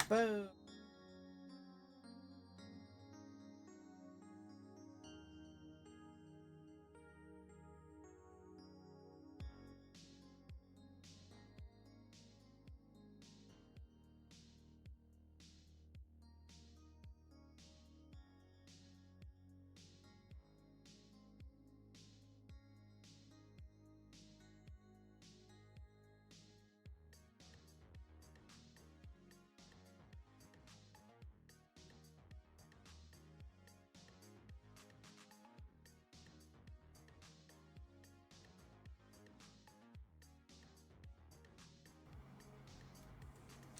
Boom.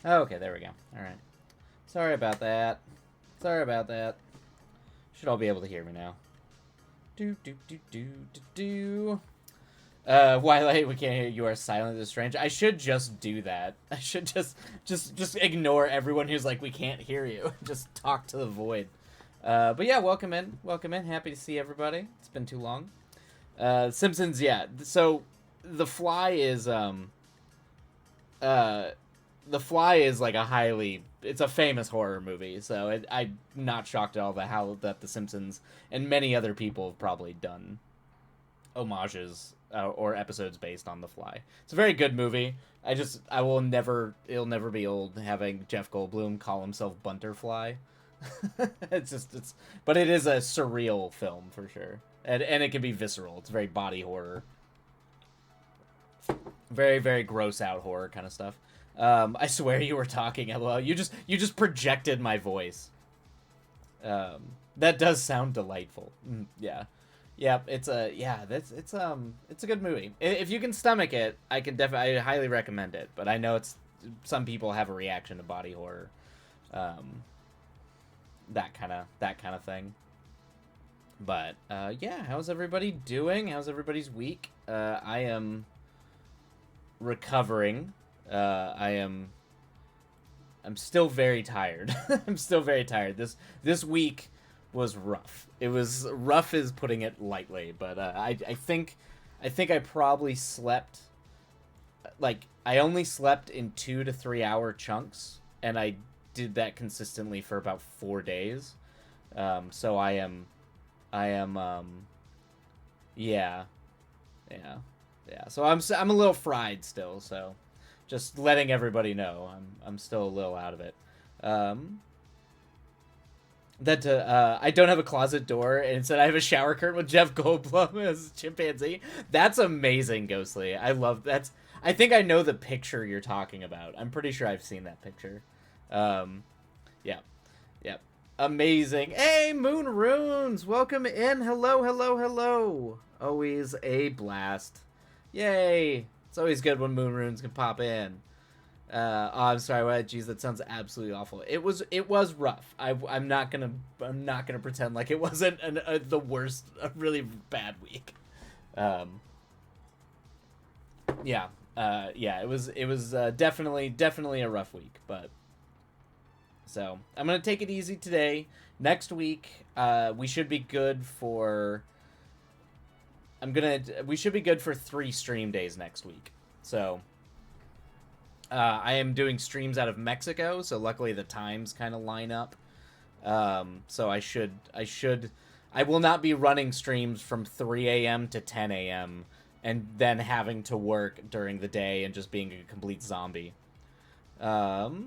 Okay, there we go. All right. Sorry about that. Sorry about that. Should all be able to hear me now. Do do do do do do. Twilight, we can't hear you. Are silent as strange. I should just do that. I should just ignore everyone who's like, we can't hear you. Just talk to the void. But yeah, welcome in. Welcome in. Happy to see everybody. It's been too long. Simpsons, yeah. So, The Fly is, The Fly is like it's a famous horror movie, so I'm not shocked at all that The Simpsons and many other people have probably done homages or episodes based on The Fly. It's a very good movie. It'll never be old having Jeff Goldblum call himself Bunterfly. But it is a surreal film for sure, and it can be visceral. It's very body horror, very very gross out horror kind of stuff. I swear you were talking, LOL. You just projected my voice. That does sound delightful. Yeah. Yep, it's a good movie. If you can stomach it, I highly recommend it. But I know some people have a reaction to body horror, that kind of thing. But yeah, how's everybody doing? How's everybody's week? I am recovering. I'm still very tired. I'm still very tired. This week was rough. It was rough is putting it lightly, but I think I probably slept, like, I only slept in 2 to 3 hour chunks, and I did that consistently for about 4 days. So I am yeah. So I'm a little fried still, so just letting everybody know I'm still a little out of it. I don't have a closet door, and instead I have a shower curtain with Jeff Goldblum as a chimpanzee. That's amazing, Ghostly. I love that. I think I know the picture you're talking about. I'm pretty sure I've seen that picture. Yeah. Yep. Amazing. Hey, Moon Runes! Welcome in. Hello. Always a blast. Yay! It's always good when Moon Runes can pop in. Oh, I'm sorry. What? Jeez, that sounds absolutely awful. It was rough. I'm not gonna pretend like it wasn't the worst, a really bad week. Yeah. It was definitely a rough week, but so I'm gonna take it easy today. Next week, we should be good for. We should be good for 3 stream days next week. So. I am doing streams out of Mexico, so luckily the times kind of line up. So I will not be running streams from 3 a.m. to 10 a.m. and then having to work during the day and just being a complete zombie. Oh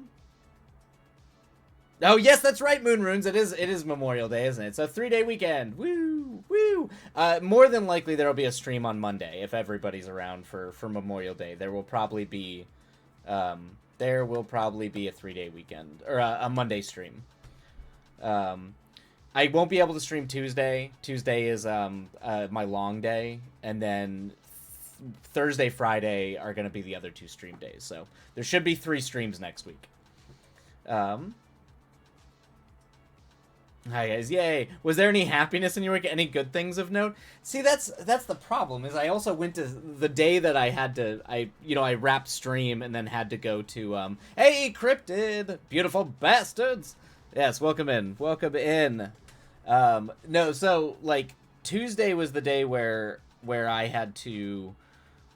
yes, that's right, Moon Runes. It is Memorial Day, isn't it? So 3-day weekend. Woo! More than likely there will be a stream on Monday if everybody's around for Memorial Day. There will probably be a 3-day weekend or a Monday stream. I won't be able to stream Tuesday. Tuesday is my long day, and then Thursday, Friday are going to be the other 2 stream days. So there should be 3 streams next week. Hi guys, yay! Was there any happiness in your week? Any good things of note? See, that's the problem. Is I also went to the day that I wrapped stream and then had to go to hey Cryptid, beautiful bastards. Yes, welcome in. No, so like Tuesday was the day where I had to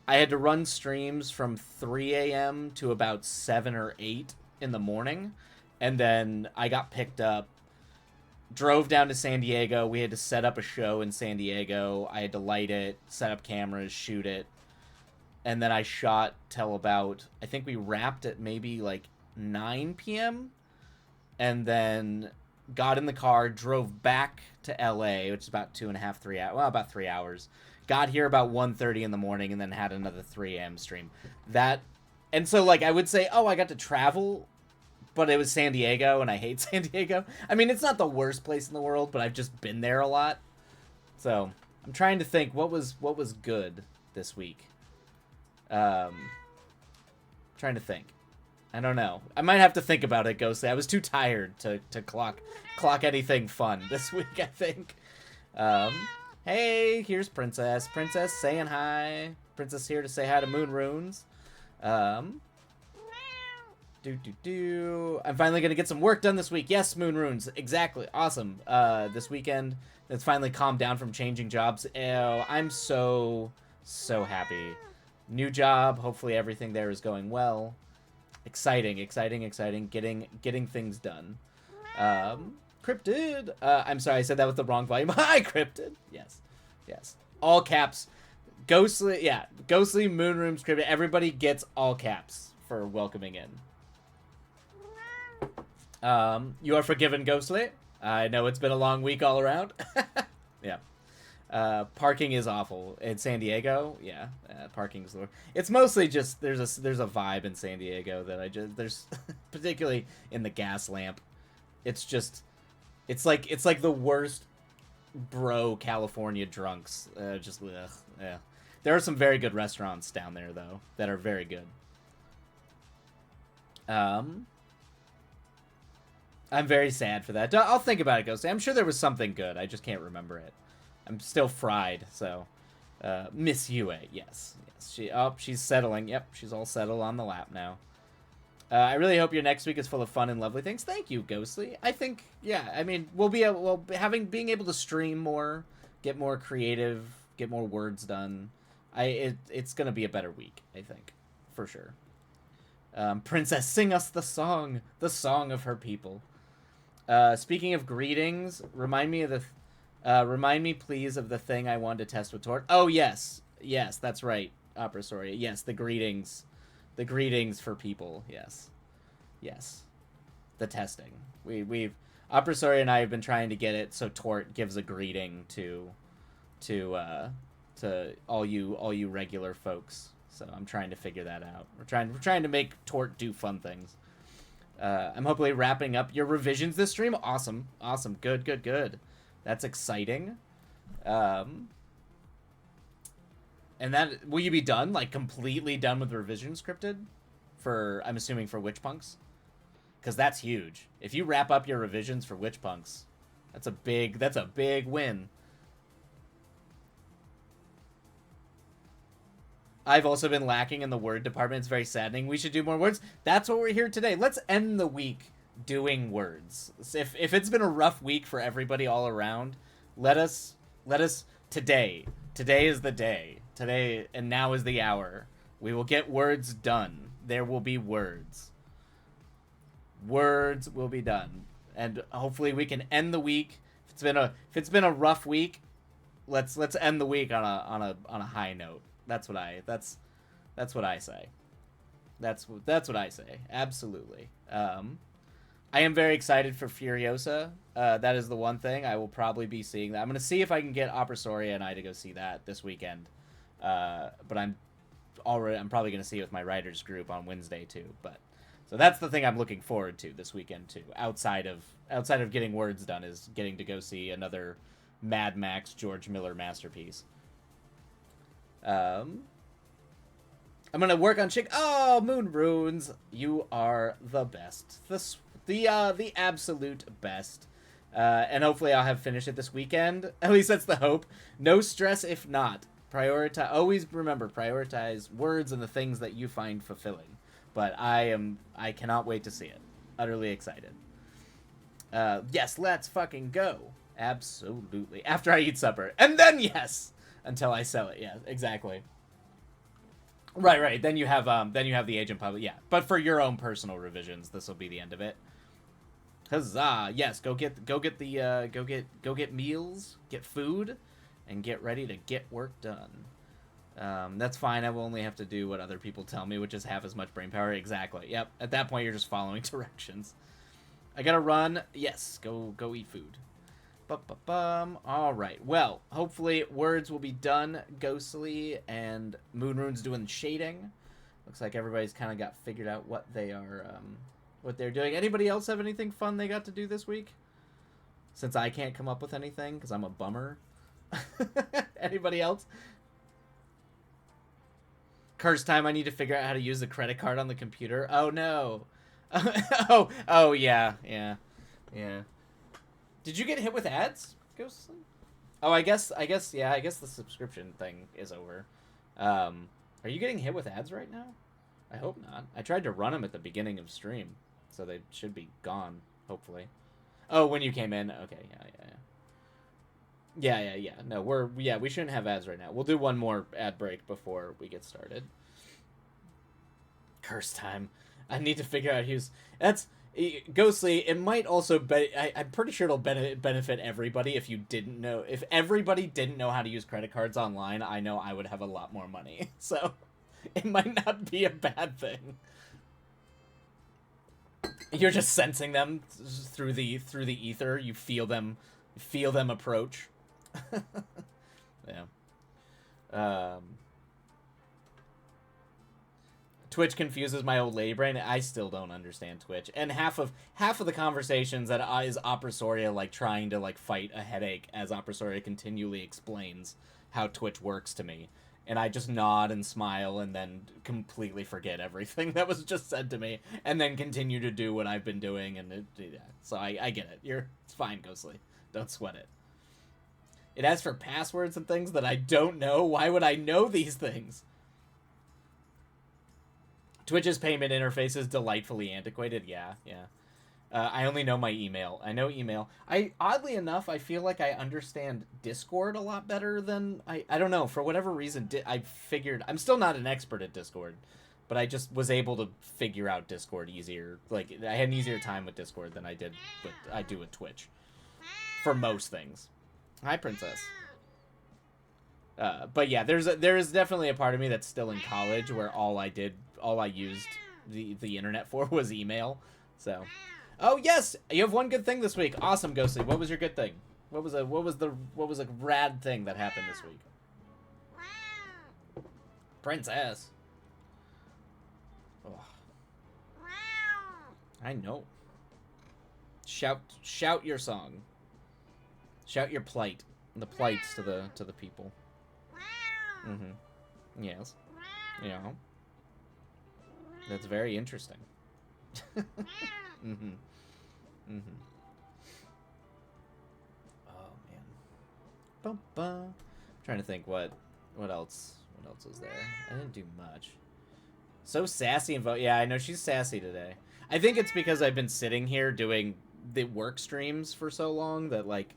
run streams from 3 a.m. to about 7 or 8 in the morning, and then I got picked up, drove down to San Diego. We had to set up a show in San Diego. I had to light it, set up cameras, shoot it, and then I shot till about, I think we wrapped at maybe like 9 p.m. and then got in the car, drove back to LA, which is about 2.5, 3 hours. Well, about 3 hours. Got here about 1:30 in the morning, and then had another 3 a.m. stream. That, and so like I would say, oh, I got to travel, but it was San Diego, and I hate San Diego. I mean, it's not the worst place in the world, but I've just been there a lot. So I'm trying to think what was good this week. Trying to think. I don't know. I might have to think about it, Ghostly. I was too tired to clock anything fun this week, I think. Hey, here's Princess. Princess saying hi. Princess here to say hi to Moon Runes. I'm finally going to get some work done this week. Yes, Moon Runes. Exactly. Awesome. This weekend, it's finally calmed down from changing jobs. Ew, I'm so happy. New job. Hopefully everything there is going well. Exciting. Getting things done. Cryptid. I'm sorry, I said that with the wrong volume. Hi, Cryptid. Yes. All caps. Ghostly, yeah. Ghostly, Moon Rooms, Cryptid. Everybody gets all caps for welcoming in. You are forgiven, Ghostly. I know it's been a long week all around. Yeah. Parking is awful in San Diego. Yeah, parking's the worst. It's mostly just there's a vibe in San Diego that there's particularly in the gas lamp. It's like the worst bro California drunks. Just ugh, yeah. There are some very good restaurants down there though that are very good. I'm very sad for that. I'll think about it, Ghost. I'm sure there was something good. I just can't remember it. I'm still fried, so Miss Yue, yes. She's settling. Yep, she's all settled on the lap now. I really hope your next week is full of fun and lovely things. Thank you, Ghostly. I think, yeah. I mean, being able to stream more, get more creative, get more words done. It's gonna be a better week, I think, for sure. Princess, sing us the song of her people. Speaking of greetings, remind me, please, of the thing I wanted to test with Tort. Oh, yes, that's right, Opera Soria. Yes, the greetings for people. Yes, the testing. We've Opera Soria and I have been trying to get it so Tort gives a greeting to all you regular folks. So I'm trying to figure that out. We're trying to make Tort do fun things. I'm hopefully wrapping up your revisions this stream. Awesome. Good. That's exciting. And that, will you be done? Like, completely done with revision scripted? I'm assuming for Witch Punks? Because that's huge. If you wrap up your revisions for Witch Punks, that's a big win. I've also been lacking in the word department. It's very saddening. We should do more words. That's what we're here today. Let's end the week doing words. If it's been a rough week for everybody all around, let us today is the day. Today and now is the hour. We will get words done. There will be words. Words will be done. And hopefully we can end the week. If it's been a rough week, let's end the week on a high note. That's what I say. That's what I say. Absolutely. I am very excited for Furiosa. That is the one thing I will probably be seeing. That I'm going to see if I can get Opera Soria and I to go see that this weekend. But I'm probably going to see it with my writers group on Wednesday too. But so that's the thing I'm looking forward to this weekend too. Outside of getting words done, is getting to go see another Mad Max George Miller masterpiece. I'm gonna work on Chick. Oh, Moon Runes, you are the best. The absolute best. And hopefully I'll have finished it this weekend. At least that's the hope. No stress if not. Always remember, prioritize words and the things that you find fulfilling. But I cannot wait to see it. Utterly excited. Yes, let's fucking go. Absolutely. After I eat supper. And then yes! Until I sell it. Yeah, exactly. Right. Then you have the agent public. Yeah. But for your own personal revisions, this will be the end of it. Huzzah! Yes, go get meals, get food, and get ready to get work done. That's fine. I will only have to do what other people tell me, which is half as much brain power. Exactly. Yep. At that point, you're just following directions. I gotta run. Yes. Go eat food. All right. Well, hopefully words will be done, Ghostly, and Moonrune's doing the shading. Looks like everybody's kind of got figured out what they are, what they're doing. Anybody else have anything fun they got to do this week? Since I can't come up with anything because I'm a bummer. Anybody else? Cursed time. I need to figure out how to use the credit card on the computer. Oh no. oh yeah. Did you get hit with ads, Ghostly? Oh, I guess the subscription thing is over. Are you getting hit with ads right now? I hope not. I tried to run them at the beginning of stream, so they should be gone, hopefully. Oh, when you came in? Okay, yeah. No, we shouldn't have ads right now. We'll do one more ad break before we get started. Curse time. I need to figure out who's... That's... Ghostly, it might also be... I'm pretty sure it'll benefit everybody if you didn't know... If everybody didn't know how to use credit cards online, I know I would have a lot more money. So, it might not be a bad thing. You're just sensing them through the ether. You feel them approach. Yeah. Twitch confuses my old lady brain. I still don't understand Twitch. And half of the conversations that is Opresoria like trying to like fight a headache as Opresoria continually explains how Twitch works to me. And I just nod and smile and then completely forget everything that was just said to me and then continue to do what I've been doing. And yeah. So I get it. It's fine, Ghostly. Don't sweat it. It asks for passwords and things that I don't know. Why would I know these things? Twitch's payment interface is delightfully antiquated. Yeah. I only know my email. I know email. Oddly enough, I feel like I understand Discord a lot better than... I don't know. For whatever reason, I figured... I'm still not an expert at Discord, but I just was able to figure out Discord easier. Like, I had an easier time with Discord than I do with Twitch. For most things. Hi, Princess. But yeah, there is definitely a part of me that's still in college where all I used the internet for was email. So, oh yes, you have one good thing this week. Awesome, Ghostly. What was your good thing? What was a rad thing that happened this week? Princess. Oh. I know. Shout your song. Shout your plight. The plights to the people. Mm-hmm. Yes. Yeah. That's very interesting. Mm-hmm. Mm-hmm. Oh man. Bum-bum. I'm trying to think what else was there. I didn't do much. So sassy and vote. Yeah, I know she's sassy today. I think it's because I've been sitting here doing the work streams for so long that like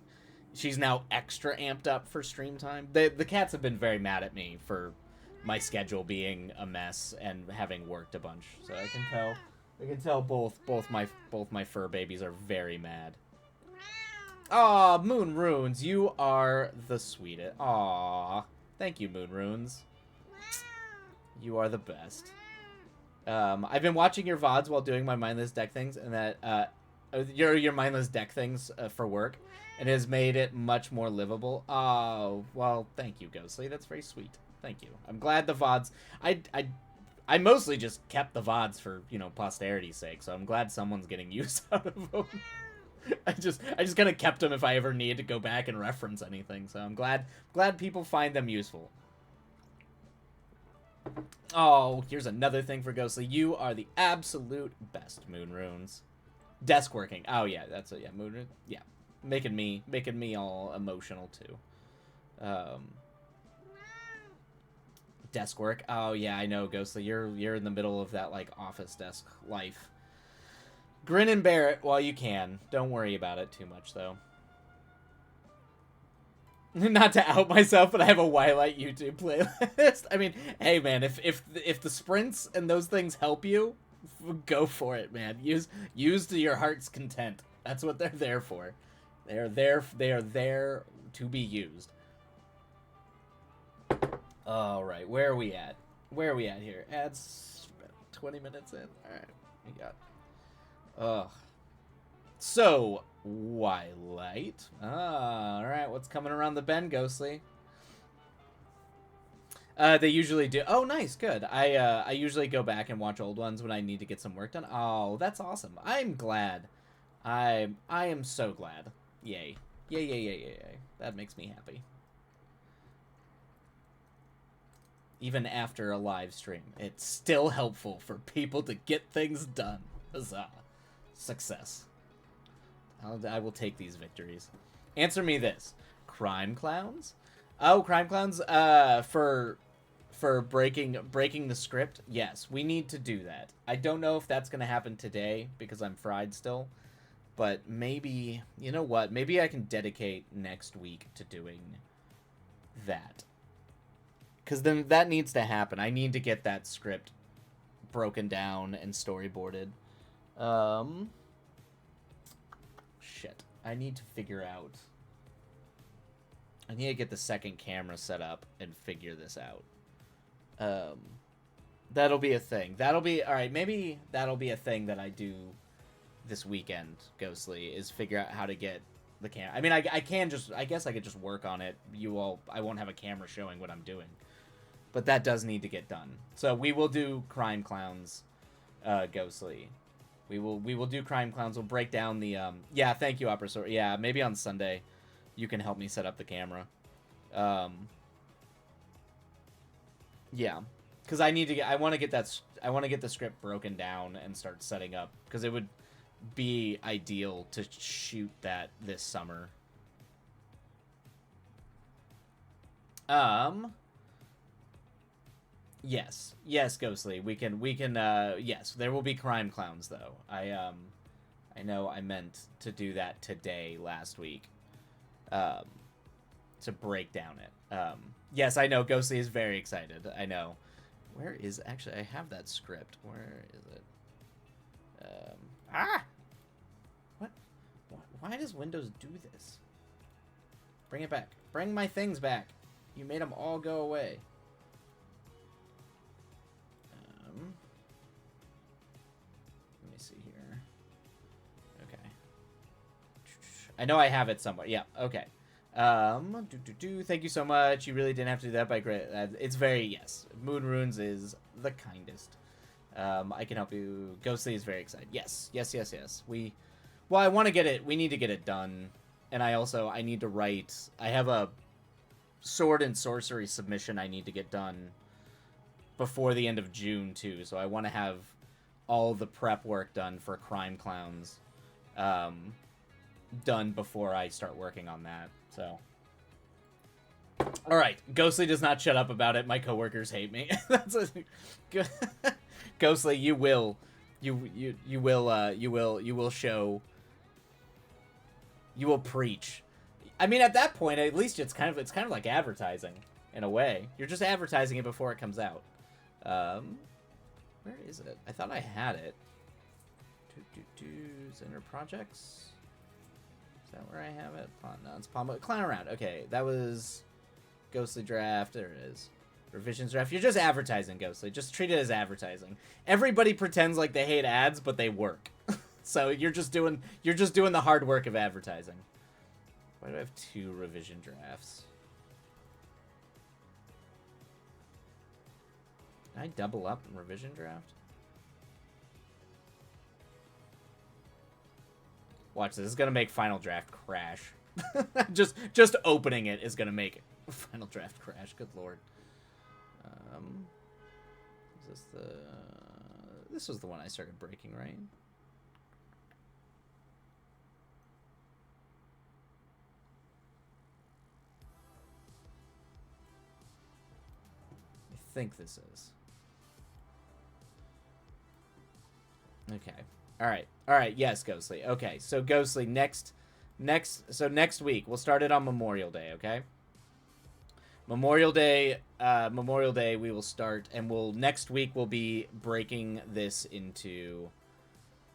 she's now extra amped up for stream time. The cats have been very mad at me for my schedule being a mess and having worked a bunch. So I can tell both my fur babies are very mad. Aw, Moonrunes, you are the sweetest. Aw, thank you, Moonrunes. You are the best. I've been watching your VODs while doing my mindless deck things, and that your mindless deck things for work, and it has made it much more livable. Oh, well, thank you, Ghostly. That's very sweet. Thank you. I'm glad the VODs... I mostly just kept the VODs for, posterity's sake, so I'm glad someone's getting use out of them. I just kind of kept them if I ever needed to go back and reference anything, so I'm glad people find them useful. Oh, here's another thing for Ghostly. You are the absolute best, Moonrunes. Desk working. Oh, yeah, that's it. Yeah, Moonrune. Yeah. Making me all emotional, too. Desk work. Oh, yeah, I know, Ghostly. You're in the middle of that, like, office desk life. Grin and bear it while you can. Don't worry about it too much, though. Not to out myself, but I have a Wildlight YouTube playlist. I mean, hey man, if the sprints and those things help you, go for it, man. Use to your heart's content. That's what they're there for. They are there to be used. All right, where are we at? Where are we at here? Ads 20 minutes in. All right, we got. Ugh. So, Wildlight. All right, what's coming around the bend, Ghostly? They usually do. Oh, nice, good. I usually go back and watch old ones when I need to get some work done. Oh, that's awesome. I'm glad. I am so glad. Yay. Yay, yay, yay, yay, yay. That makes me happy. Even after a live stream, it's still helpful for people to get things done. Huzzah. Success. I will take these victories. Answer me this. Crime clowns? Oh, crime clowns? For breaking the script? Yes, we need to do that. I don't know if that's going to happen today because I'm fried still. But maybe, you know what? Maybe I can dedicate next week to doing that. Because then that needs to happen. I need to get that script broken down and storyboarded. Shit. I need to figure out. I need to get the second camera set up and figure this out. That'll be a thing. That'll be... Alright, maybe that'll be a thing that I do this weekend, Ghostly, is figure out how to get the camera. I mean, I can just... I guess I could just work on it. I won't have a camera showing what I'm doing. But that does need to get done. So we will do Crime Clowns, Ghostly. We will do Crime Clowns. We'll break down the yeah, thank you, Opera Sword. Yeah, maybe on Sunday you can help me set up the camera. Yeah. Cuz I want to get the script broken down and start setting up cuz it would be ideal to shoot that this summer. Yes, Ghostly. We can. Yes, there will be Crime Clowns though. I know I meant to do that today last week, to break down it. Yes, I know. Ghostly is very excited. I know. Where is actually? I have that script. Where is it? What? Why does Windows do this? Bring it back. Bring my things back. You made them all go away. Let me see here. Okay. I know I have it somewhere. Yeah, okay. Thank you so much. You really didn't have to do that by great. It's very, yes. Moon Runes is the kindest. I can help you. Ghostly is very excited. Yes. Well, I want to get it. We need to get it done. And I need to write. I have a sword and sorcery submission I need to get done before the end of June too, so I want to have all the prep work done for Crime Clowns done before I start working on that. So, all right, Ghostly does not shut up about it. My coworkers hate me. That's a Ghostly. You will show. You will preach. I mean, at that point, at least it's kind of like advertising in a way. You're just advertising it before it comes out. Where is it? I thought I had it. Center Projects. Is that where I have it? No, it's Palm. Clown Around. Okay, that was Ghostly Draft. There it is. Revisions Draft. You're just advertising, Ghostly. Just treat it as advertising. Everybody pretends like they hate ads, but they work. So you're just doing the hard work of advertising. Why do I have 2 revision drafts? Can I double up in revision draft? Watch this. This is gonna make final draft crash. just opening it is gonna make final draft crash. Good lord. Is this the? This was the one I started breaking, right? I think this is. Okay. All right. Yes, Ghostly. Okay. So Ghostly next week we'll start it on Memorial Day. Okay. Memorial Day we will start, and next week we'll be breaking this into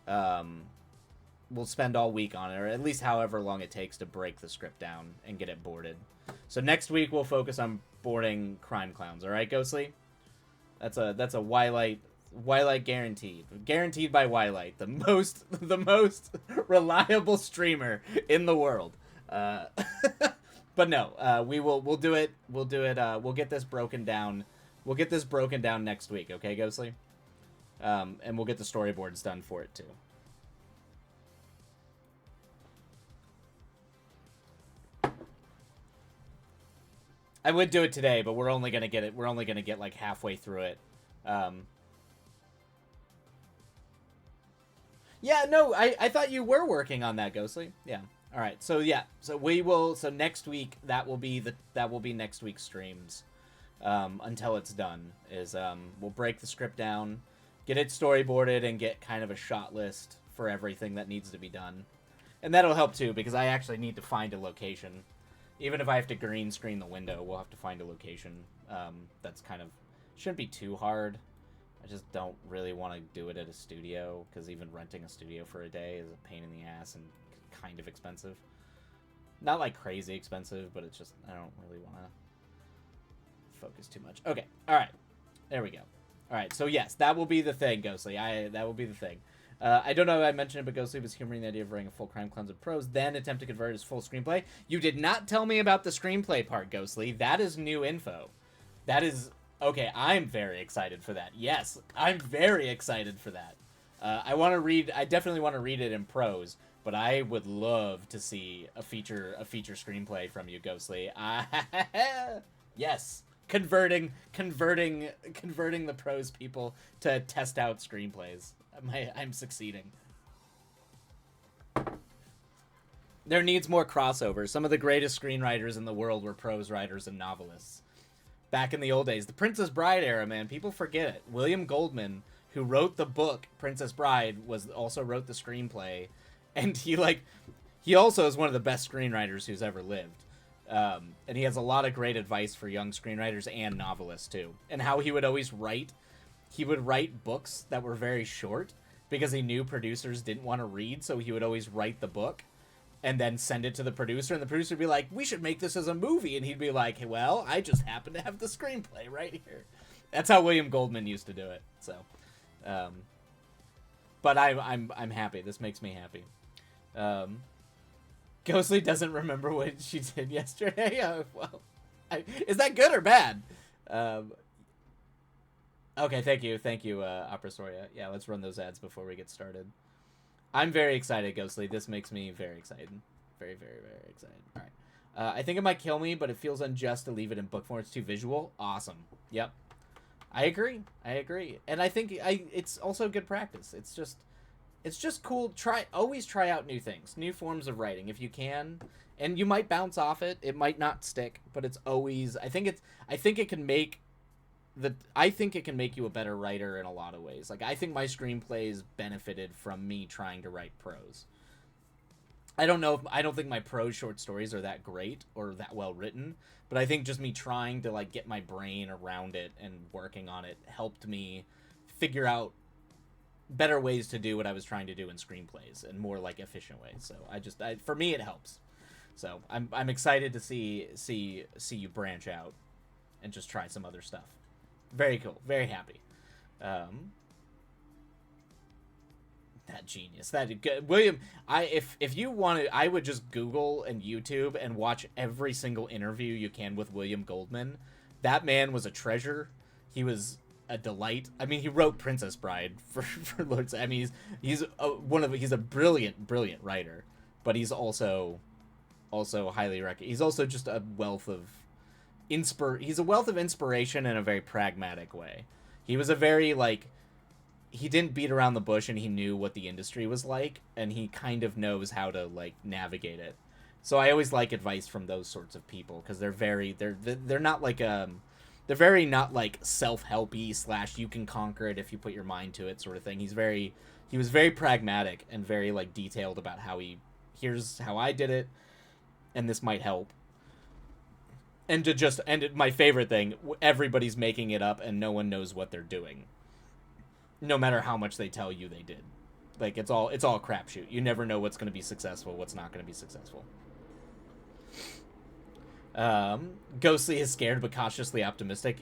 um we'll spend all week on it, or at least however long it takes to break the script down and get it boarded. So next week we'll focus on boarding Crime Clowns. All right, Ghostly? That's a Wilight guaranteed by Wilight, the most reliable streamer in the world. But no, we'll do it. We'll get this broken down. We'll get this broken down next week, okay, Ghostly? And we'll get the storyboards done for it too. I would do it today, but we're only gonna get like halfway through it. Yeah, no, I thought you were working on that, Ghostly. Yeah. All right. So yeah, so next week that will be next week's streams. Until it's done is we'll break the script down, get it storyboarded, and get kind of a shot list for everything that needs to be done. And that'll help too, because I actually need to find a location. Even if I have to green screen the window, we'll have to find a location. That's kind of shouldn't be too hard. I just don't really want to do it at a studio, because even renting a studio for a day is a pain in the ass and kind of expensive. Not like crazy expensive, but it's just I don't really want to focus too much. Okay, all right, there we go. All right, so yes, that will be the thing, Ghostly. That will be the thing. I don't know if I mentioned it, but Ghostly was humoring the idea of writing a full Crime Clowns of prose, then attempt to convert it as full screenplay. You did not tell me about the screenplay part, Ghostly. That is new info. That is... Okay, I'm very excited for that. Yes, I'm very excited for that. I definitely want to read it in prose, but I would love to see a feature screenplay from you, Ghostly. Yes. Converting the prose people to test out screenplays. I'm succeeding. There needs more crossover. Some of the greatest screenwriters in the world were prose writers and novelists. Back in the old days, the Princess Bride era, man, people forget it. William Goldman, who wrote the book Princess Bride, also wrote the screenplay, and he also is one of the best screenwriters who's ever lived. And he has a lot of great advice for young screenwriters and novelists too. And how he would always write books that were very short because he knew producers didn't want to read, so he would always write the book and then send it to the producer, and the producer would be like, we should make this as a movie, and he'd be like, hey, well, I just happen to have the screenplay right here. That's how William Goldman used to do it. So but I'm happy. This makes me happy. Ghostly doesn't remember what she did yesterday. Is that good or bad? Okay, thank you, Opera Soria. Yeah, let's run those ads before we get started. I'm very excited, Ghostly. This makes me very excited. Very, very, very excited. All right. I think it might kill me, but it feels unjust to leave it in book form. It's too visual. Awesome. Yep. I agree. And I think it's also good practice. It's just cool. Always try out new things, new forms of writing if you can. And you might bounce off it. It might not stick, but it's always... I think it can make you a better writer in a lot of ways. Like, I think my screenplays benefited from me trying to write prose. I don't think my prose short stories are that great or that well written, but I think just me trying to, like, get my brain around it and working on it helped me figure out better ways to do what I was trying to do in screenplays and more, like, efficient ways. So for me, it helps. So I'm excited to see you branch out and just try some other stuff. Very cool. Very happy. That genius. That good. William, if you want to, I would just Google and YouTube and watch every single interview you can with William Goldman. That man was a treasure. He was a delight. I mean, he wrote Princess Bride for Lord's. I mean, he's a brilliant writer, but he's also highly recognized. He's also just a wealth of inspiration in a very pragmatic way. He was a very, like, he didn't beat around the bush, and he knew what the industry was like, and he kind of knows how to, like, navigate it. So I always like advice from those sorts of people, because they're not like they're very not like self-helpy / you can conquer it if you put your mind to it sort of thing. He was very pragmatic and very, like, detailed about here's how I did it, and this might help. My favorite thing, everybody's making it up and no one knows what they're doing, no matter how much they tell you they did. Like it's all crapshoot. You never know what's going to be successful, what's not going to be successful. Ghostly is scared but cautiously optimistic.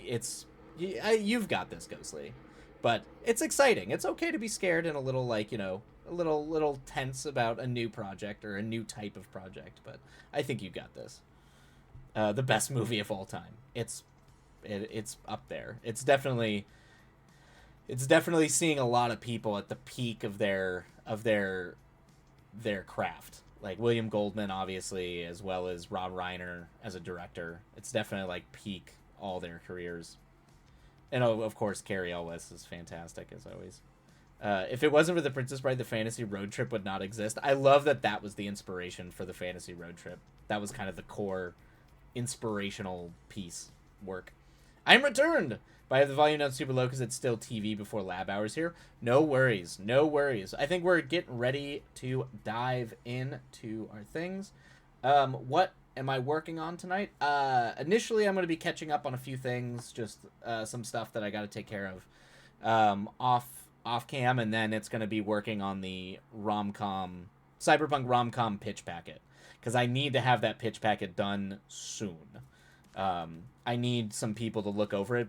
You've got this, Ghostly, but it's exciting. It's okay to be scared and a little, like, a little tense about a new project or a new type of project. But I think you got this. The best movie of all time. It's up there. It's definitely seeing a lot of people at the peak of their craft. Like William Goldman, obviously, as well as Rob Reiner as a director. It's definitely like peak all their careers. And of course, Carrie Elwes is fantastic as always. If it wasn't for the Princess Bride, the fantasy road trip would not exist. I love that was the inspiration for the fantasy road trip. That was kind of the core inspirational piece work. I'm returned! But I have the volume down super low because it's still TV before lab hours here. No worries. No worries. I think we're getting ready to dive into our things. What am I working on tonight? Initially, I'm going to be catching up on a few things. Just some stuff that I got to take care of off cam. And then it's going to be working on the Cyberpunk rom-com pitch packet. Because I need to have that pitch packet done soon. I need some people to look over it.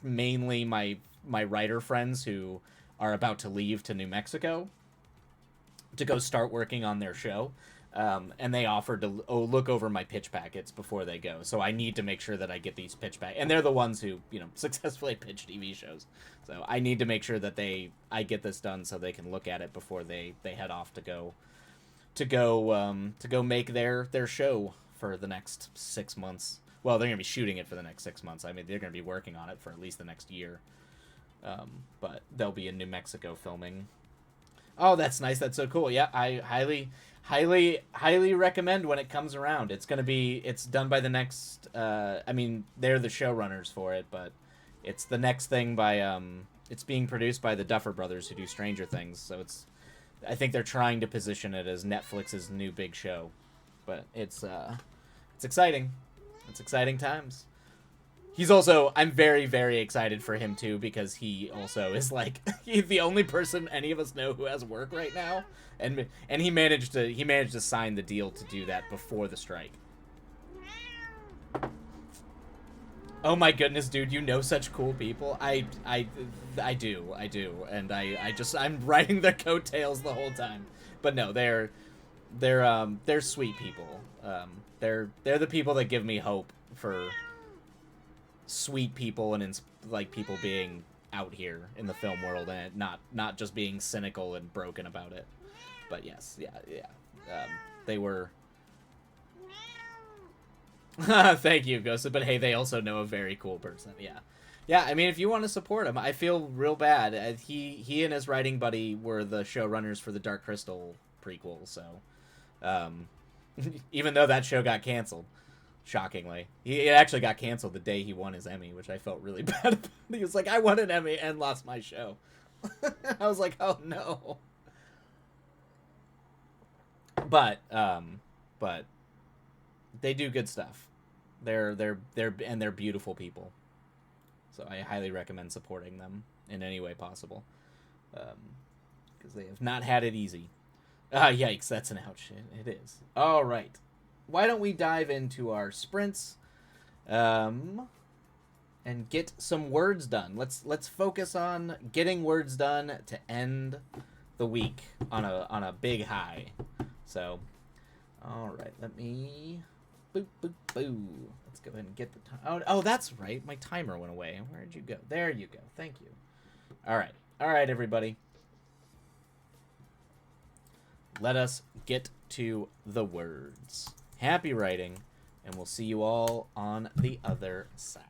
Mainly my writer friends who are about to leave to New Mexico to go start working on their show. And they offered to look over my pitch packets before they go. So I need to make sure that I get these pitch packets. And they're the ones who, successfully pitch TV shows. So I need to make sure that I get this done so they can look at it before they head off to go make their show for the next 6 months. Well, they're going to be shooting it for the next 6 months. I mean, they're going to be working on it for at least the next year. But they'll be in New Mexico filming. Oh, that's nice. That's so cool. Yeah, I highly recommend when it comes around. It's done by the next, they're the showrunners for it, but it's the next thing by, it's being produced by the Duffer Brothers who do Stranger Things. So I think they're trying to position it as Netflix's new big show. But it's exciting. It's exciting times. I'm very, very excited for him too, because he also is like he's the only person any of us know who has work right now, and he managed to sign the deal to do that before the strike. Oh my goodness, dude, you know such cool people. I do, and I'm riding their coattails the whole time. But no, they're sweet people. They're the people that give me hope for sweet people and like people being out here in the film world and not just being cynical and broken about it. But yes, yeah. They were. Thank you, Ghost. But hey, they also know a very cool person. Yeah. I mean, if you want to support him, I feel real bad. He and his writing buddy were the showrunners for the Dark Crystal prequel. So, even though that show got canceled, shockingly, it actually got canceled the day he won his Emmy, which I felt really bad about. He was like, "I won an Emmy and lost my show." I was like, "Oh no." But they do good stuff. They're beautiful people. So I highly recommend supporting them in any way possible. Because they have not had it easy. Yikes, that's an ouch. It is. All right. Why don't we dive into our sprints and get some words done. Let's focus on getting words done to end the week on a big high. So, all right, let me boop boop boo. Let's go ahead and get the time. Oh, that's right. My timer went away. Where'd you go? There you go. Thank you. All right, everybody. Let us get to the words. Happy writing, and we'll see you all on the other side.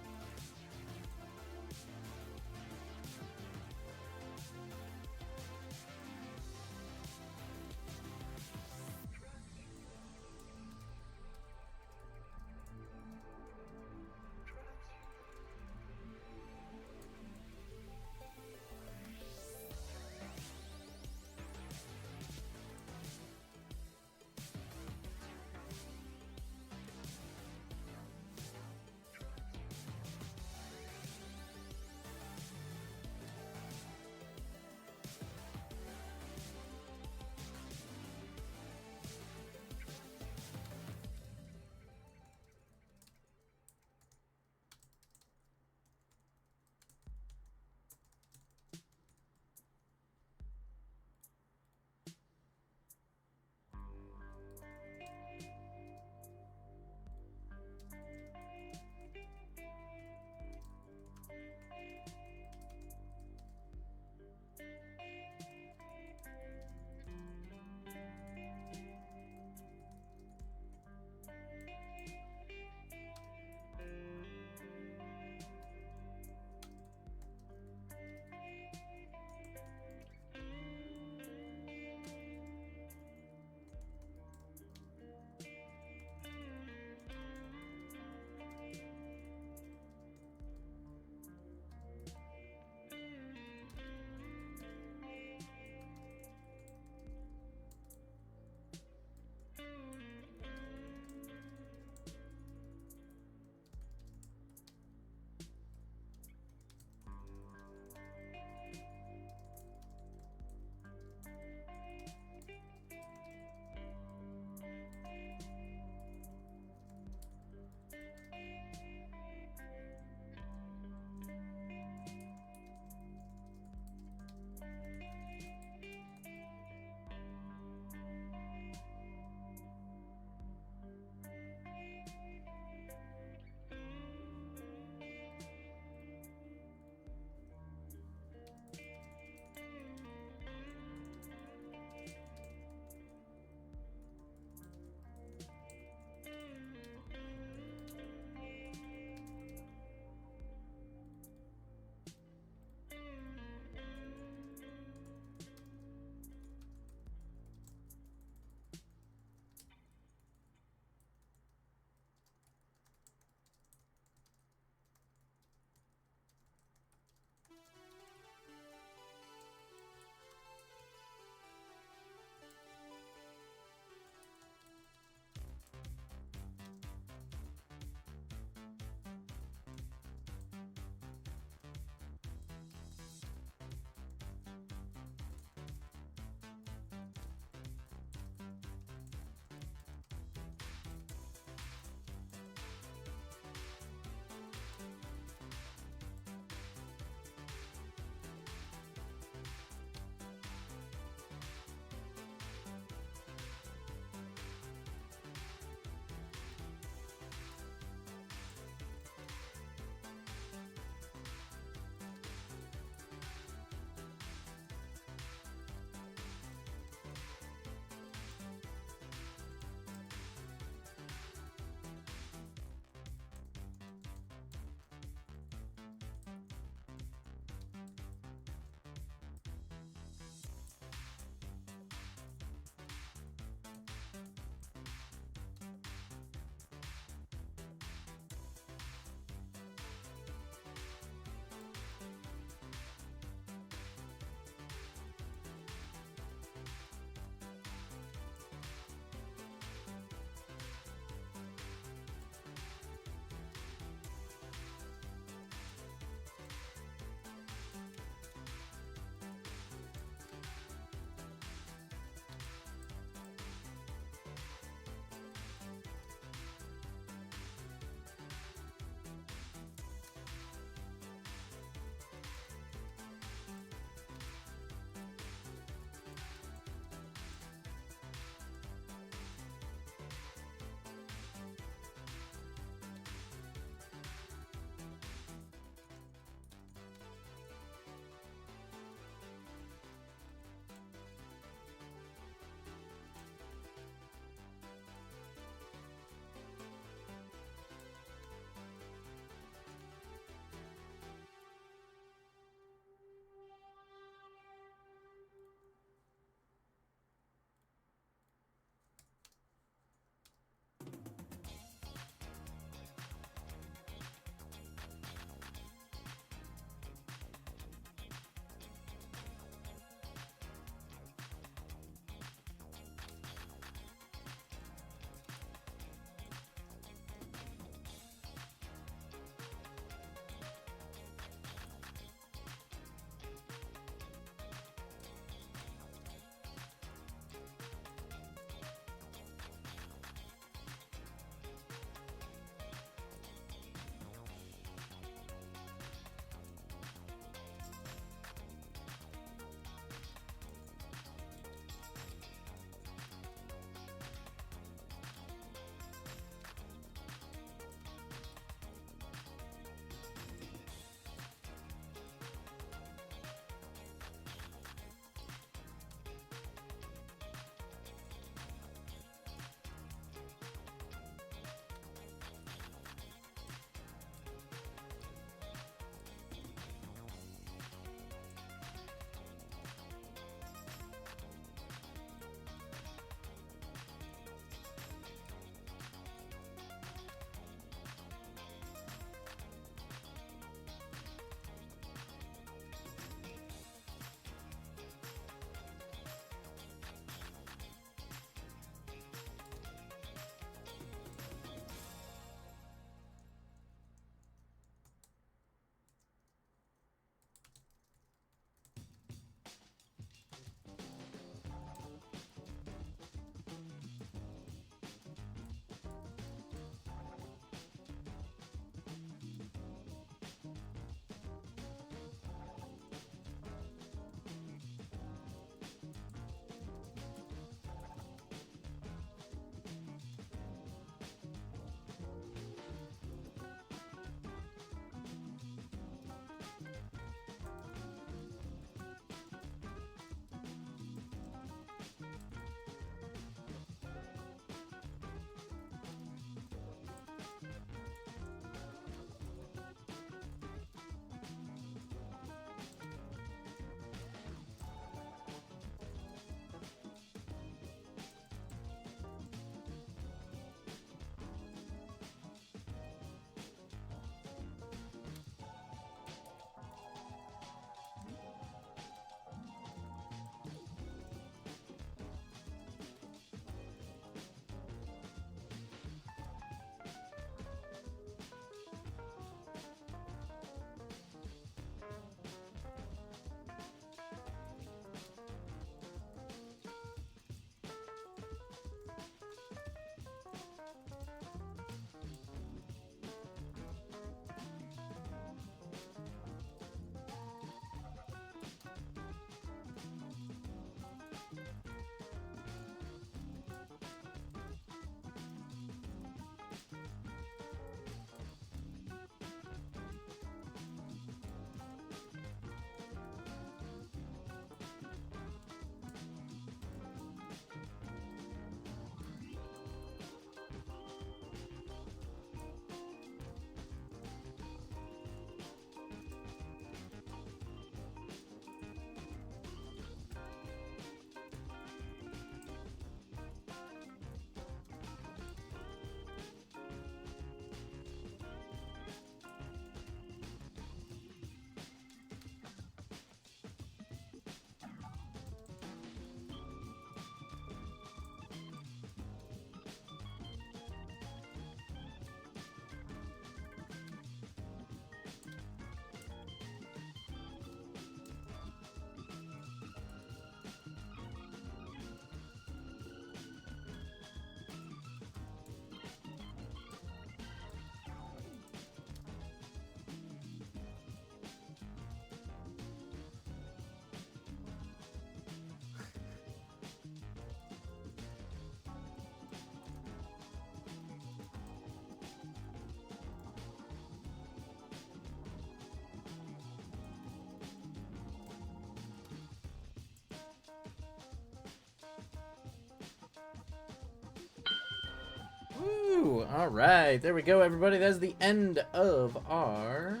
All right, there we go, everybody. That's the end of our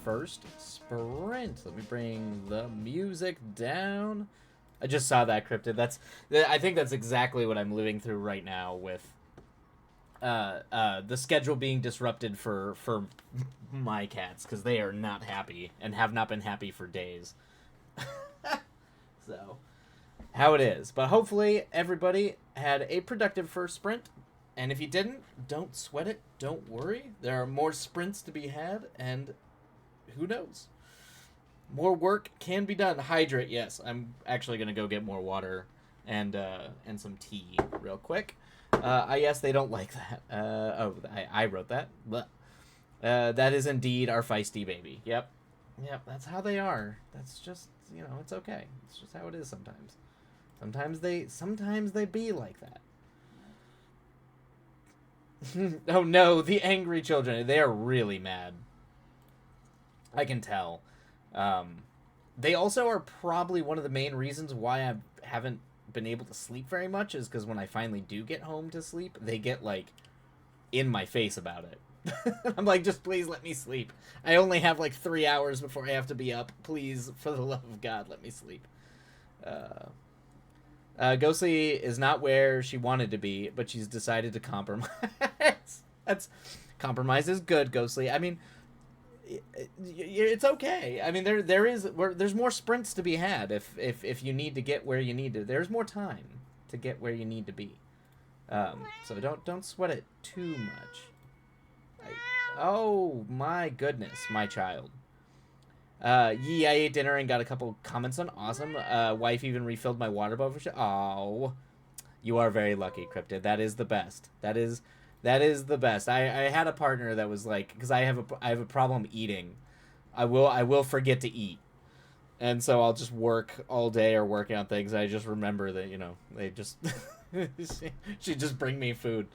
first sprint. Let me bring the music down. I just saw that, Cryptid. I think that's exactly what I'm living through right now with the schedule being disrupted for my cats, because they are not happy and have not been happy for days. So, how it is. But hopefully everybody had a productive first sprint. And if you didn't, don't sweat it. Don't worry. There are more sprints to be had, and who knows? More work can be done. Hydrate, yes. I'm actually going to go get more water and some tea real quick. Yes, they don't like that. I wrote that. That is indeed our feisty baby. Yep, that's how they are. That's just, it's okay. It's just how it is sometimes. Sometimes they be like that. Oh no, the angry children. They are really mad. I can tell. They also are probably one of the main reasons why I haven't been able to sleep very much, is because when I finally do get home to sleep, they get, like, in my face about it. I'm like, just please let me sleep. I only have, like, 3 hours before I have to be up. Please, for the love of God, let me sleep. Ghostly is not where she wanted to be, but she's decided to compromise. Compromise is good, Ghostly. I mean, it's okay. I mean, there's more sprints to be had if you need to get where you need to. There's more time to get where you need to be. So don't sweat it too much. Oh my goodness, my child. I ate dinner and got a couple comments on awesome. Wife even refilled my water bottle. Oh, you are very lucky, Cryptid. That is the best. That is the best. I had a partner that was like, because I have a problem eating. I will forget to eat, and so I'll just work all day or work on things. I just remember that they just she'd just bring me food,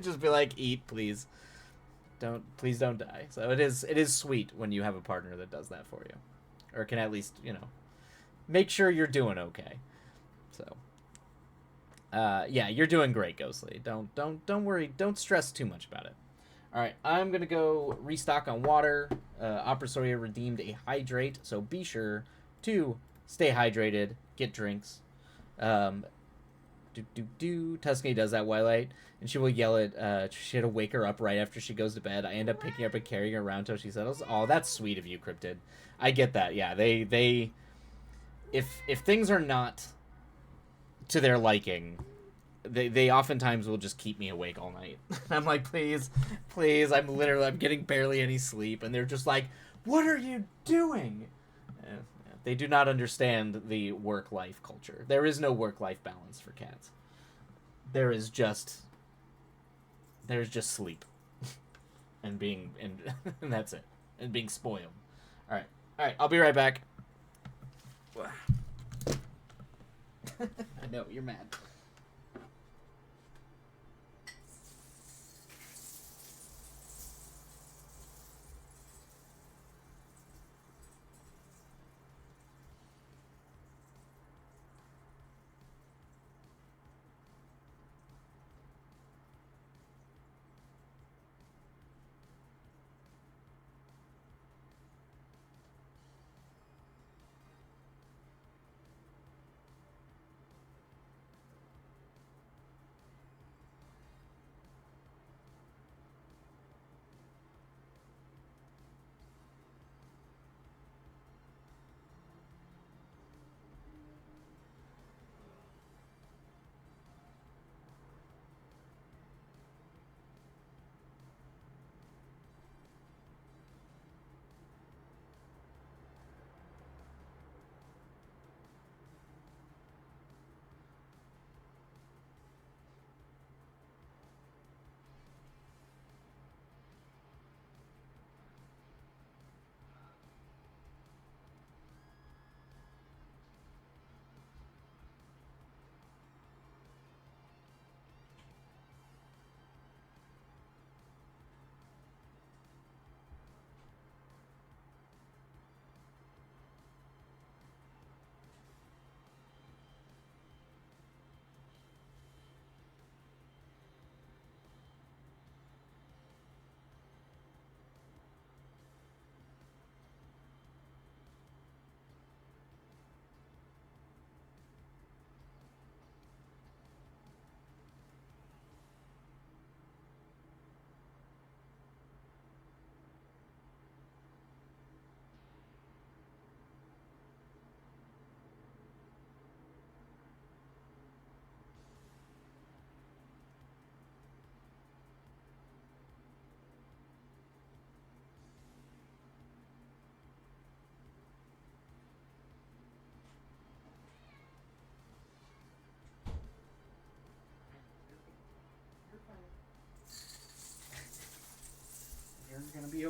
just be like, eat please. Please don't die. So it is sweet when you have a partner that does that for you, or can at least make sure you're doing okay. So yeah, you're doing great, Ghostly. Don't worry. Don't stress too much about it. All right, I'm gonna go restock on water. Opera Soya redeemed a hydrate, so be sure to stay hydrated. Get drinks. Tuscany does that Twilight, and she will yell at she had to wake her up right after she goes to bed. I end up picking her up and carrying her around till she settles. Oh, that's sweet of you, Cryptid. I get that. Yeah, they if things are not to their liking, they oftentimes will just keep me awake all night. I'm like, please, I'm getting barely any sleep, and they're just like, what are you doing? They do not understand the work-life culture. There is no work-life balance for cats. There's just sleep, and being and that's it, and being spoiled. All right. I'll be right back. I know you're mad.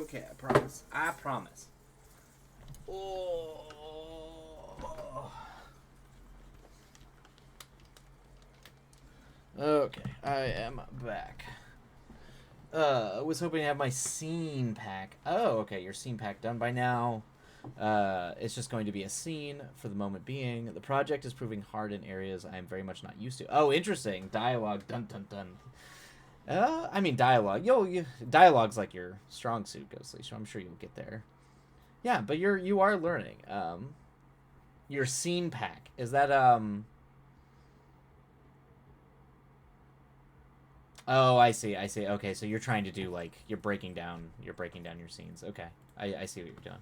okay, I promise. I promise. Oh. Okay, I am back. I was hoping to have my scene pack. Oh, okay, your scene pack done by now. It's just going to be a scene for the moment being. The project is proving hard in areas I am very much not used to. Oh, interesting. Dialogue. Dun dun dun. I mean dialogue. Dialogue's like your strong suit, Ghostly, so I'm sure you'll get there. Yeah, but you are learning. Your scene pack. Is that Oh, I see. Okay, so you're trying to do like you're breaking down your scenes. Okay. I see what you're doing.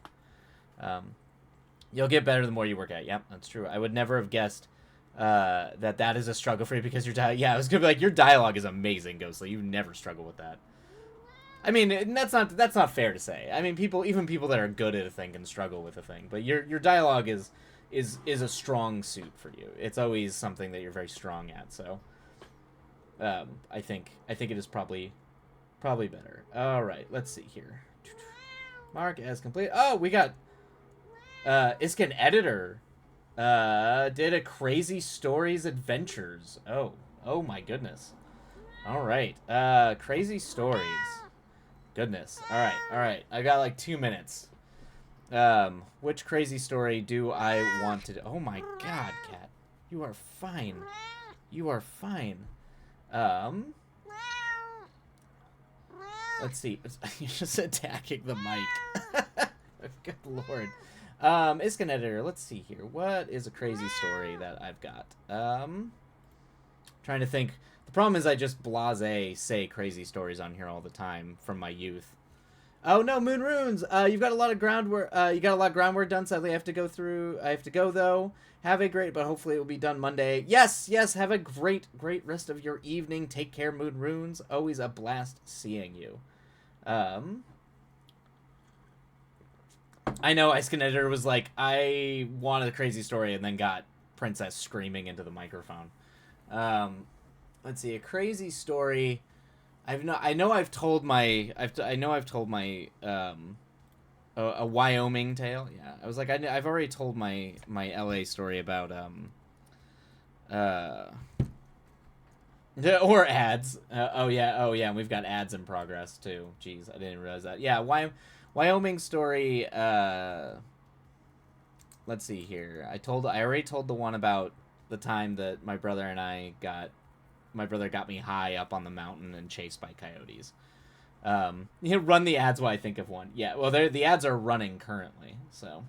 You'll get better the more you work at it. Yep, that's true. I would never have guessed that is a struggle for you because your yeah, I was gonna be like your dialogue is amazing, Ghostly. You never struggle with that. I mean, that's not fair to say. I mean, even people that are good at a thing can struggle with a thing, but your dialogue is a strong suit for you. It's always something that you're very strong at. So, I think it is probably better. All right, let's see here. Mark as complete. Oh, we got Iskin Editor did a Crazy Stories Adventures. Oh my goodness. All right. Crazy Stories. Goodness. All right. I got like 2 minutes. Which crazy story do I want to do? Oh my god, cat. You are fine. You are fine. Let's see. You're just attacking the mic. Good lord. Iskin Editor, let's see here. What is a crazy story that I've got? Trying to think. The problem is I just blasé say crazy stories on here all the time from my youth. Oh no, Moon Runes! You've got a lot of groundwork. You got a lot of groundwork done. Sadly, I have to go though. Have a great, but hopefully it will be done Monday. Yes. Have a great rest of your evening. Take care, Moon Runes. Always a blast seeing you. I know Iskin Editor was like, I wanted a crazy story, and then got Princess screaming into the microphone. Let's see, a crazy story. I know I've told my a Wyoming tale. Yeah, I was like I've already told my LA story about or ads. Oh yeah, and we've got ads in progress too. Jeez, I didn't realize that. Yeah, Wyoming story. Let's see here. I already told the one about the time that my brother got me high up on the mountain and chased by coyotes. Run the ads while I think of one. Yeah, well, the ads are running currently. So,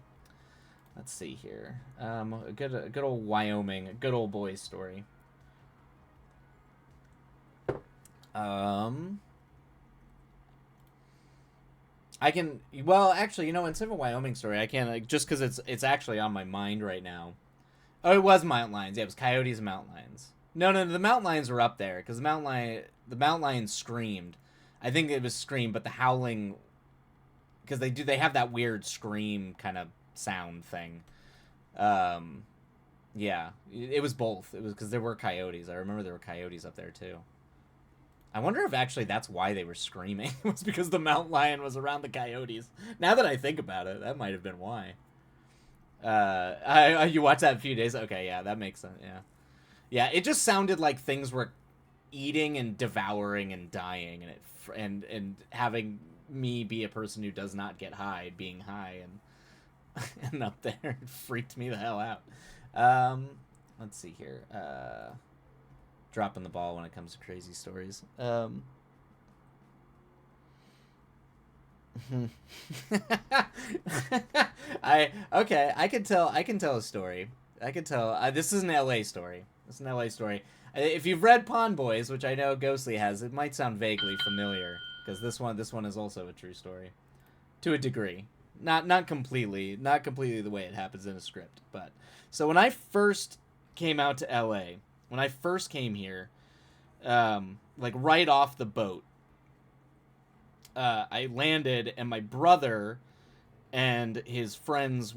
let's see here. A good old Wyoming, a good old boy story. I can, well, actually, instead of a Wyoming story, I can, just because it's actually on my mind right now. Oh, it was mountain lions. Yeah, it was coyotes and mountain lions. No, the mountain lions were up there, because the mountain lions screamed. I think it was scream, but the howling, because they have that weird scream kind of sound thing. Yeah, it was both. It was because there were coyotes. I remember there were coyotes up there, too. I wonder if actually that's why they were screaming. It was because the mountain lion was around the coyotes. Now that I think about it, that might have been why. You watched that a few days? Okay, yeah, that makes sense, yeah. Yeah, it just sounded like things were eating and devouring and dying, and having me be a person who does not get high, being high and up there, it freaked me the hell out. Let's see here. Dropping the ball when it comes to crazy stories. I can tell a story. I can tell. This is an LA story. It's an LA story. If you've read Pond Boys, which I know Ghostly has, it might sound vaguely familiar because this one is also a true story, to a degree. Not completely the way it happens in a script, but so when I first came out to LA, when I first came here, like right off the boat, I landed and my brother and his friends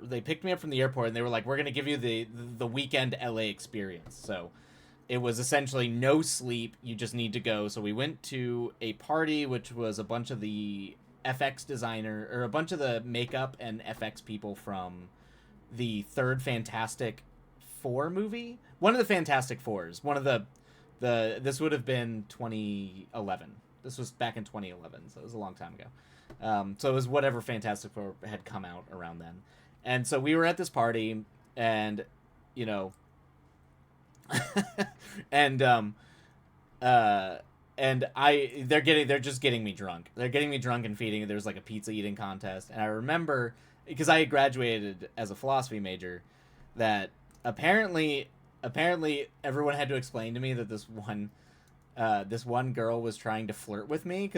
they picked me up from the airport and they were like, we're going to give you the weekend LA experience. So it was essentially no sleep. You just need to go. So we went to a party, which was a bunch of the FX designer or a bunch of the makeup and FX people from the third Fantastic Four movie. One of the Fantastic Fours. One of the this would have been 2011. This was back in 2011, so it was a long time ago. So it was whatever Fantastic Four had come out around then. And so we were at this party, and, you know, and they're just getting me drunk. They're getting me drunk and feeding. There's like a pizza eating contest, and I remember, because I had graduated as a philosophy major, that apparently everyone had to explain to me that this one girl was trying to flirt with me,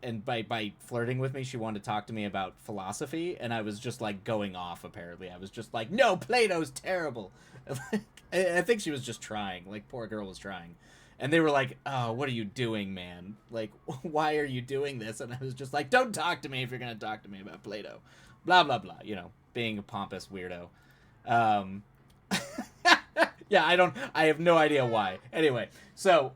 and by flirting with me, she wanted to talk to me about philosophy, and I was just like going off. Apparently, I was just like, no, Plato's terrible. I think she was just trying. Like, poor girl was trying. And they were like, oh, what are you doing, man? Like, why are you doing this? And I was just like, don't talk to me if you're going to talk to me about Plato. Blah, blah, blah. You know, being a pompous weirdo. Yeah, I have no idea why. Anyway, so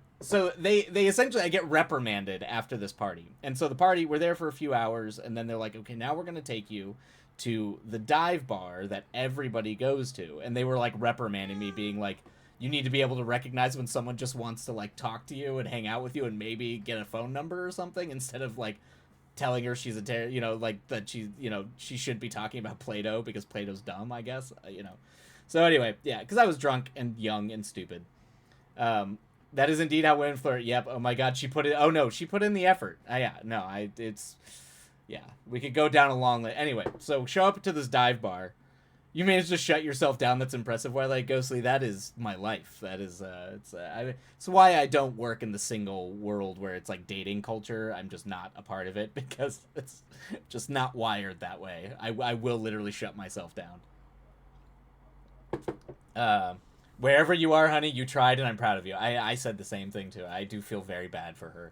they essentially, I get reprimanded after this party. And so the party, we're there for a few hours, and then they're like, okay, now we're going to take you to the dive bar that everybody goes to. And they were like reprimanding me, being like, you need to be able to recognize when someone just wants to like talk to you and hang out with you and maybe get a phone number or something, instead of like telling her she's like that she should be talking about Plato because Plato's dumb, I guess, So anyway, yeah, because I was drunk and young and stupid. That is indeed how women flirt. Yep. Oh my God, she put in the effort. Yeah, we could go down a long list. Anyway, so show up to this dive bar. You managed to shut yourself down. That's impressive. Why, like, Ghostly, that is my life. That is, it's why I don't work in the single world where it's like dating culture. I'm just not a part of it because it's just not wired that way. I will literally shut myself down. Wherever you are, honey, you tried, and I'm proud of you. I said the same thing too. I do feel very bad for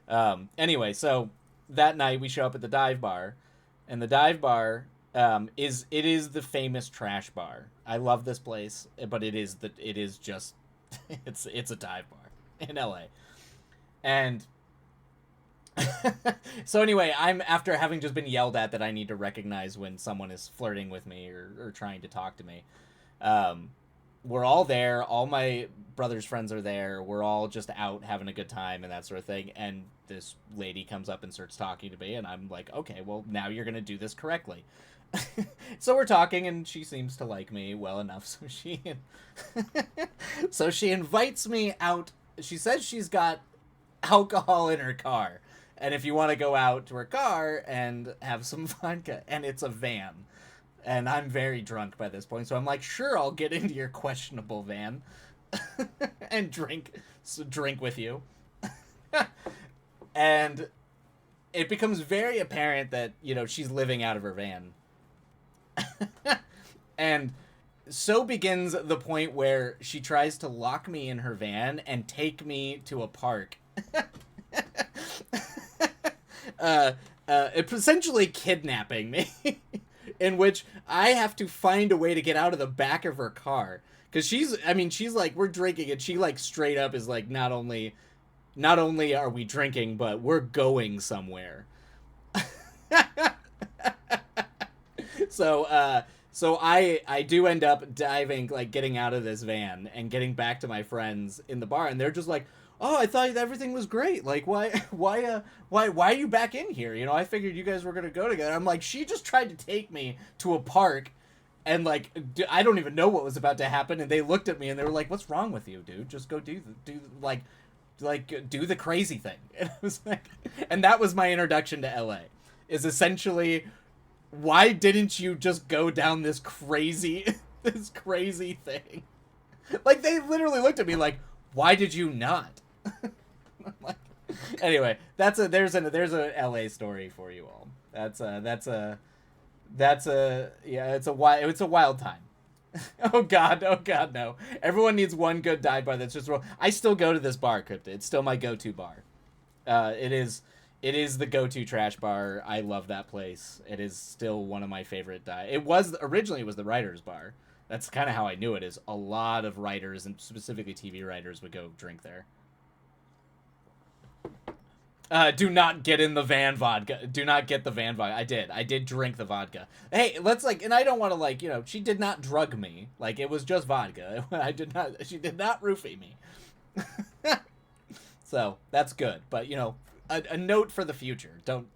her. Anyway, so that night we show up at the dive bar, and the dive bar is the famous trash bar. I love this place, but it is just it's a dive bar in LA. And so anyway, I'm, after having just been yelled at that I need to recognize when someone is flirting with me or trying to talk to me. We're all there. All my brother's friends are there. We're all just out having a good time and that sort of thing. And this lady comes up and starts talking to me, and I'm like, okay, well, now you're going to do this correctly. So we're talking, and she seems to like me well enough. So she invites me out. She says she's got alcohol in her car, and if you want to go out to her car and have some vodka, and it's a van. And I'm very drunk by this point, so I'm like, sure, I'll get into your questionable van and drink with you. And it becomes very apparent that, she's living out of her van. And so begins the point where she tries to lock me in her van and take me to a park. It's essentially kidnapping me. In which I have to find a way to get out of the back of her car. Because she's like, we're drinking, and she, like, straight up is like, not only are we drinking, but we're going somewhere. So I do end up diving, like, getting out of this van and getting back to my friends in the bar, and they're just like, oh, I thought everything was great. Like, why are you back in here? I figured you guys were going to go together. I'm like, she just tried to take me to a park, and, like, I don't even know what was about to happen. And they looked at me and they were like, what's wrong with you, dude? Just go do the crazy thing. And I was like, and that was my introduction to LA, is essentially, why didn't you just go down this crazy thing? Like, they literally looked at me like, why did you not? Anyway, there's a LA story for you all. It's a wild time. Oh god, no. Everyone needs one good dive bar that's just real. I still go to this bar, Cryptid. It's still my go-to bar. It is the go-to trash bar. I love that place. It is still one of my favorite dive. Originally it was the writer's bar. That's kind of how I knew it, is a lot of writers, and specifically TV writers, would go drink there. Do not get in the van vodka. Do not get the van vodka. I did drink the vodka. Hey, let's like, and I don't want to like, she did not drug me. Like, it was just vodka. She did not roofie me. So that's good. But a note for the future: don't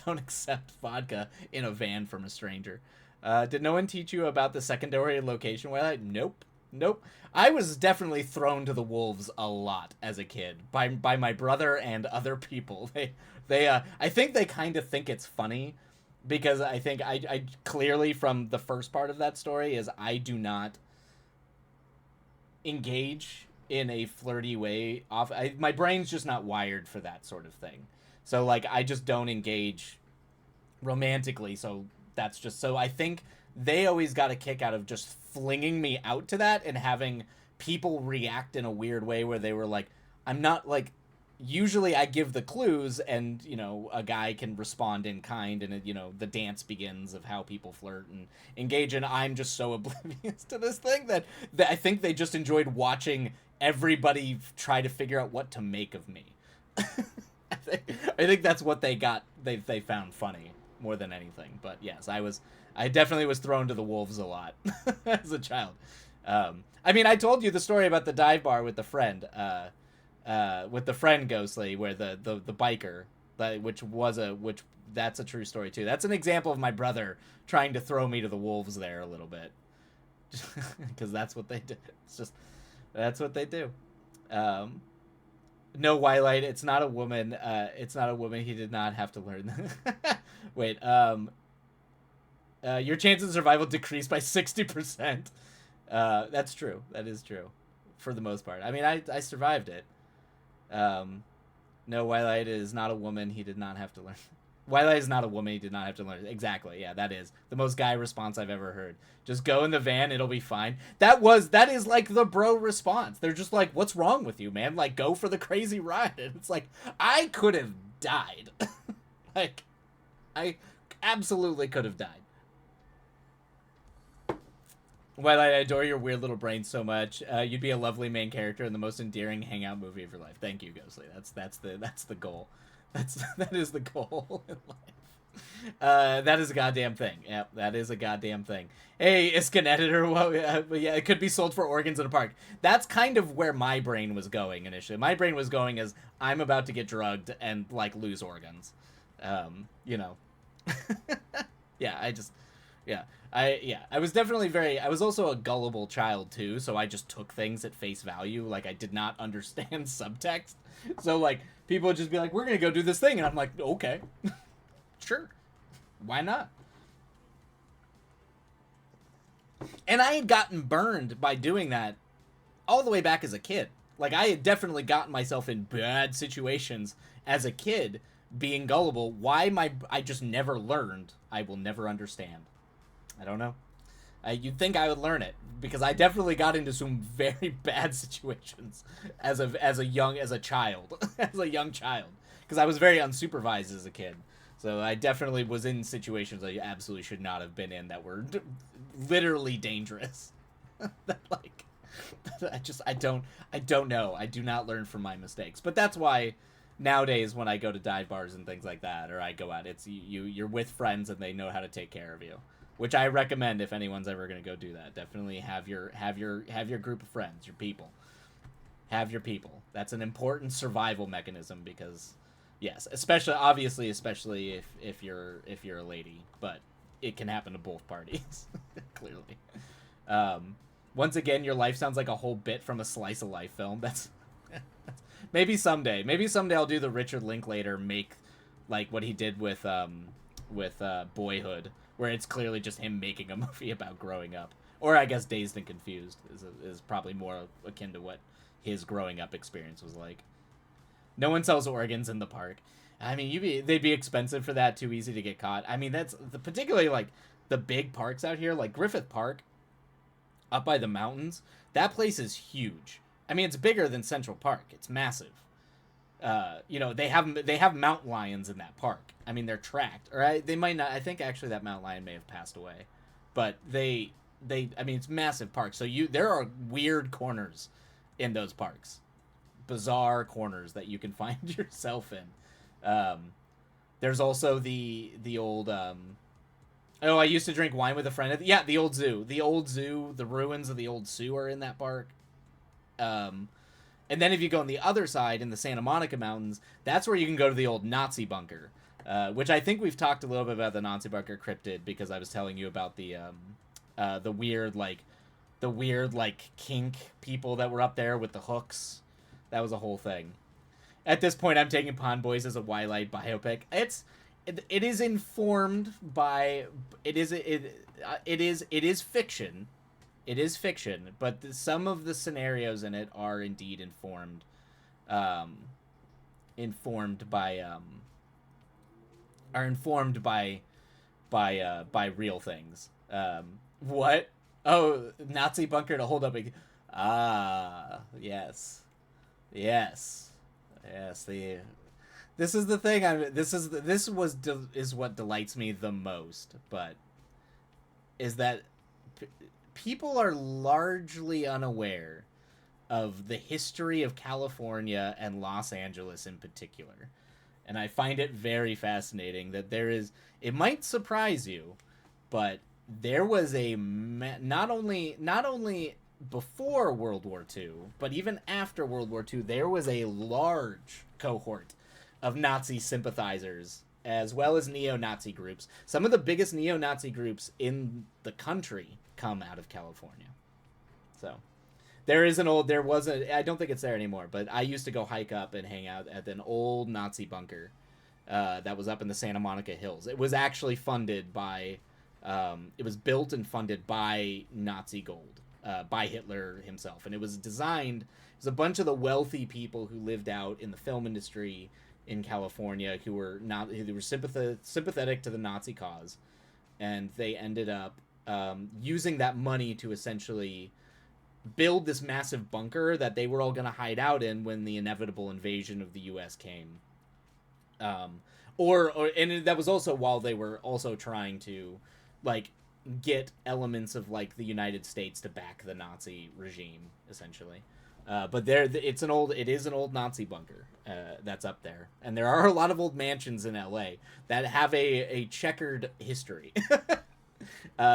accept vodka in a van from a stranger. Did no one teach you about the secondary location? Well, nope. Nope. I was definitely thrown to the wolves a lot as a kid by my brother and other people. They I think they kind of think it's funny because I think I clearly from the first part of that story is I do not engage in a flirty way my brain's just not wired for that sort of thing. So like I just don't engage romantically, so that's just so I think they always got a kick out of just flinging me out to that and having people react in a weird way where they were like, I'm not like, usually I give the clues and a guy can respond in kind and the dance begins of how people flirt and engage, and I'm just so oblivious to this thing that I think they just enjoyed watching everybody try to figure out what to make of me. I think that's what they found funny more than anything. But yes, I definitely was thrown to the wolves a lot as a child. I mean, I told you the story about the dive bar with the friend, Ghostly, where the biker, which that's a true story too. That's an example of my brother trying to throw me to the wolves there a little bit, because that's what they do. It's just that's what they do. No, Twilight. It's not a woman. It's not a woman. He did not have to learn. Wait. Your chances of survival decreased by 60%. That's true. That is true, for the most part. I mean, I survived it. No, Twilight is not a woman. He did not have to learn. Twilight is not a woman. He did not have to learn. Exactly. Yeah, that is the most guy response I've ever heard. Just go in the van. It'll be fine. That is like the bro response. They're just like, what's wrong with you, man? Like, go for the crazy ride. And it's like, I could have died. Like, I absolutely could have died. Well, I adore your weird little brain so much. You'd be a lovely main character in the most endearing hangout movie of your life. Thank you, Ghostly. That's the goal. That is the goal in life. That is a goddamn thing. Yep, that is a goddamn thing. Hey, Iskin editor. Well, yeah, it could be sold for organs in a park. That's kind of where my brain was going initially. My brain was going as I'm about to get drugged and like lose organs. You know. Yeah, yeah. I was definitely I was also a gullible child too, so I just took things at face value. Like, I did not understand subtext. So like people would just be like, "We're going to go do this thing." And I'm like, "Okay." Sure. Why not? And I had gotten burned by doing that all the way back as a kid. Like, I had definitely gotten myself in bad situations as a kid being gullible. I just never learned. I will never understand. I don't know. You'd think I would learn it because I definitely got into some very bad situations as a child, as a young child, because I was very unsupervised as a kid. So I definitely was in situations I absolutely should not have been in that were literally dangerous. That like I don't know. I do not learn from my mistakes. But that's why nowadays when I go to dive bars and things like that, or I go out, it's you're with friends and they know how to take care of you, which I recommend if anyone's ever going to go do that. Definitely have your group of friends, your people. Have your people. That's an important survival mechanism because, yes, especially if you're a lady, but it can happen to both parties, clearly. Once again, your life sounds like a whole bit from a slice of life film. That's maybe someday. Maybe someday I'll do the Richard Linklater make, like what he did with Boyhood, where it's clearly just him making a movie about growing up. Or I guess Dazed and Confused is probably more akin to what his growing up experience was like. No one sells organs in the park. I mean, they'd be expensive for that. Too easy to get caught. I mean, that's particularly like the big parks out here, like Griffith Park, up by the mountains. That place is huge. I mean, it's bigger than Central Park. It's massive. They have mountain lions in that park. I mean, they're tracked, or they might not. I think actually that mountain lion may have passed away, but I mean, it's massive park. So there are weird corners in those parks, bizarre corners that you can find yourself in. There's also the old oh, I used to drink wine with a friend. Yeah, the old zoo. The old zoo, the ruins of the old zoo are in that park. And then if you go on the other side in the Santa Monica Mountains, that's where you can go to the old Nazi bunker, which I think we've talked a little bit about the Nazi bunker cryptid because I was telling you about the weird kink people that were up there with the hooks. That was a whole thing. At this point, I'm taking Pond Boys as a Twilight biopic. It is informed by it is fiction. It is fiction, but some of the scenarios in it are indeed informed by real things. What? Oh, Nazi bunker to hold up. Yes, yes, yes. This is the thing. Is what delights me the most, but is that people are largely unaware of the history of California and Los Angeles in particular. And I find it very fascinating that it might surprise you, but there was not only before World War II, but even after World War II, there was a large cohort of Nazi sympathizers as well as neo-Nazi groups. Some of the biggest neo-Nazi groups in the country come out of California. So there was I don't think it's there anymore, but I used to go hike up and hang out at an old Nazi bunker that was up in the Santa Monica Hills. It was actually funded by it was built and funded by Nazi gold, by Hitler himself. And it was a bunch of the wealthy people who lived out in the film industry in California who were sympathetic to the Nazi cause. And they ended up using that money to essentially build this massive bunker that they were all going to hide out in when the inevitable invasion of the U.S. came. And that was also while they were also trying to get elements of the United States to back the Nazi regime, essentially. But it is an old Nazi bunker that's up there, and there are a lot of old mansions in L.A. that have a checkered history,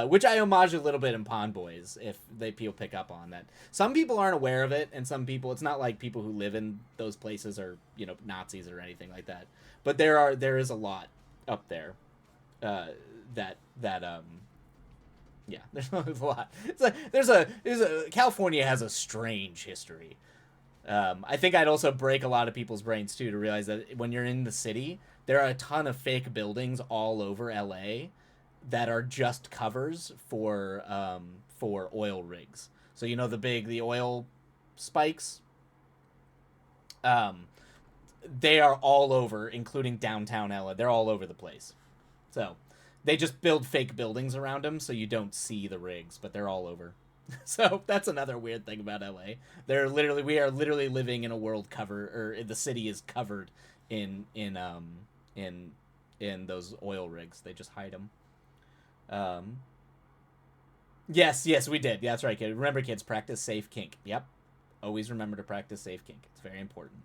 which I homage a little bit in Pond Boys. If people pick up on that, some people aren't aware of it, and some people, it's not like people who live in those places are Nazis or anything like that. But there is a lot up there yeah, there's a lot. California has a strange history. I think I'd also break a lot of people's brains too to realize that when you're in the city, there are a ton of fake buildings all over LA that are just covers for oil rigs. So the oil spikes. They are all over, including downtown LA. They're all over the place. So they just build fake buildings around them so you don't see the rigs, but they're all over. So that's another weird thing about LA. We are literally living in a world the city is covered in those oil rigs. They just hide them. Yes, we did. Yeah, that's right, kid. Remember, kids, practice safe kink. Yep. Always remember to practice safe kink. It's very important.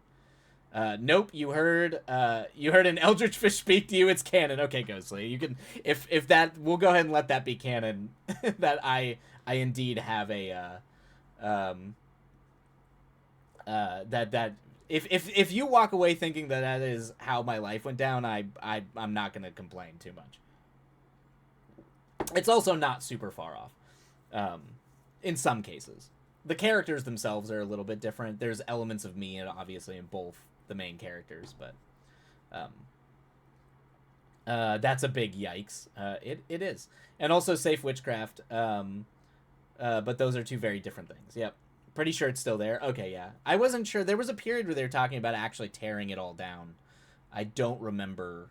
Nope, you heard an eldritch fish speak to you. It's canon. Okay, Ghostly, you can if that, we'll go ahead and let that be canon. That I indeed have a that if you walk away thinking that is how my life went down, I'm not gonna complain too much. It's also not super far off. In some cases, the characters themselves are a little bit different. There's elements of me, obviously, in both the main characters, but that's a big yikes. It is. And also safe witchcraft, but those are two very different things. Yep, pretty sure it's still there. Okay, yeah, I wasn't sure. There was a period where they were talking about actually tearing it all down. I don't remember.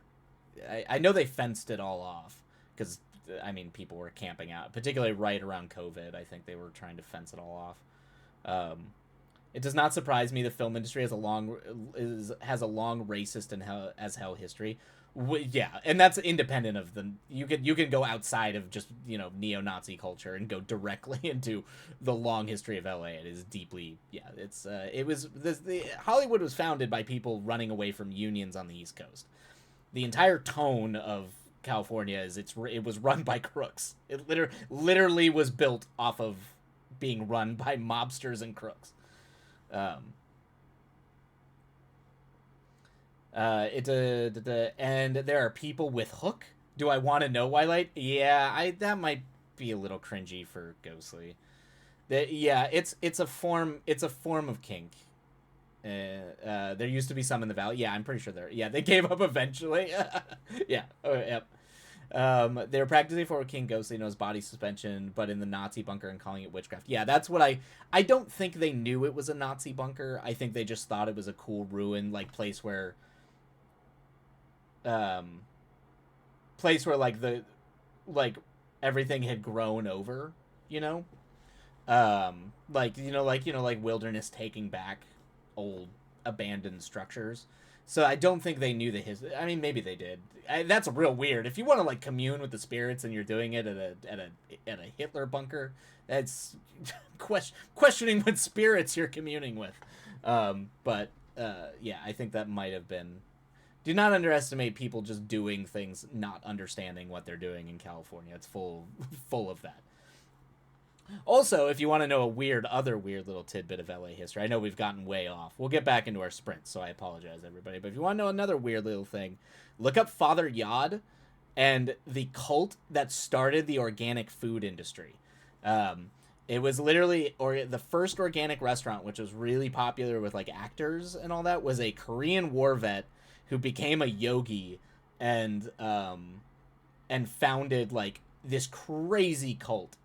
I know they fenced it all off because people were camping out, particularly right around COVID. I think they were trying to fence it all off. It does not surprise me the film industry has a long racist and as hell history. Yeah, and that's independent of the you can go outside of just neo-Nazi culture and go directly into the long history of LA. It is deeply it's it was the Hollywood was founded by people running away from unions on the East Coast. The entire tone of California is it was run by crooks. It literally was built off of being run by mobsters and crooks. Um, and there are people with hook. Do I want to know Wildlight? Yeah, I that might be a little cringy for Ghostly. Yeah, it's a form of kink. There used to be some in the valley. Yeah, I'm pretty sure there. Yeah, they gave up eventually. Yeah. Oh, yep. They were practicing for King Ghostly knows body suspension, but in the Nazi bunker and calling it witchcraft. Yeah, that's what I don't think they knew it was a Nazi bunker. I think they just thought it was a cool ruin like um place where like everything had grown over, you know? Like wilderness taking back old abandoned structures. So I don't think they knew the history. I mean, maybe they did. That's real weird. If you want to like commune with the spirits and you're doing it at a Hitler bunker, that's questioning what spirits you're communing with. But yeah, I think that might have been. Do not underestimate people just doing things, not understanding what they're doing in California. It's full of that. Also, if you want to know other weird little tidbit of LA history, I know we've gotten way off. We'll get back into our sprint, so I apologize, everybody. But if you want to know another weird little thing, look up Father Yod and the cult that started the organic food industry. Um, it was literally the first organic restaurant, which was really popular with like actors and all that, was a Korean war vet who became a yogi and founded like this crazy cult.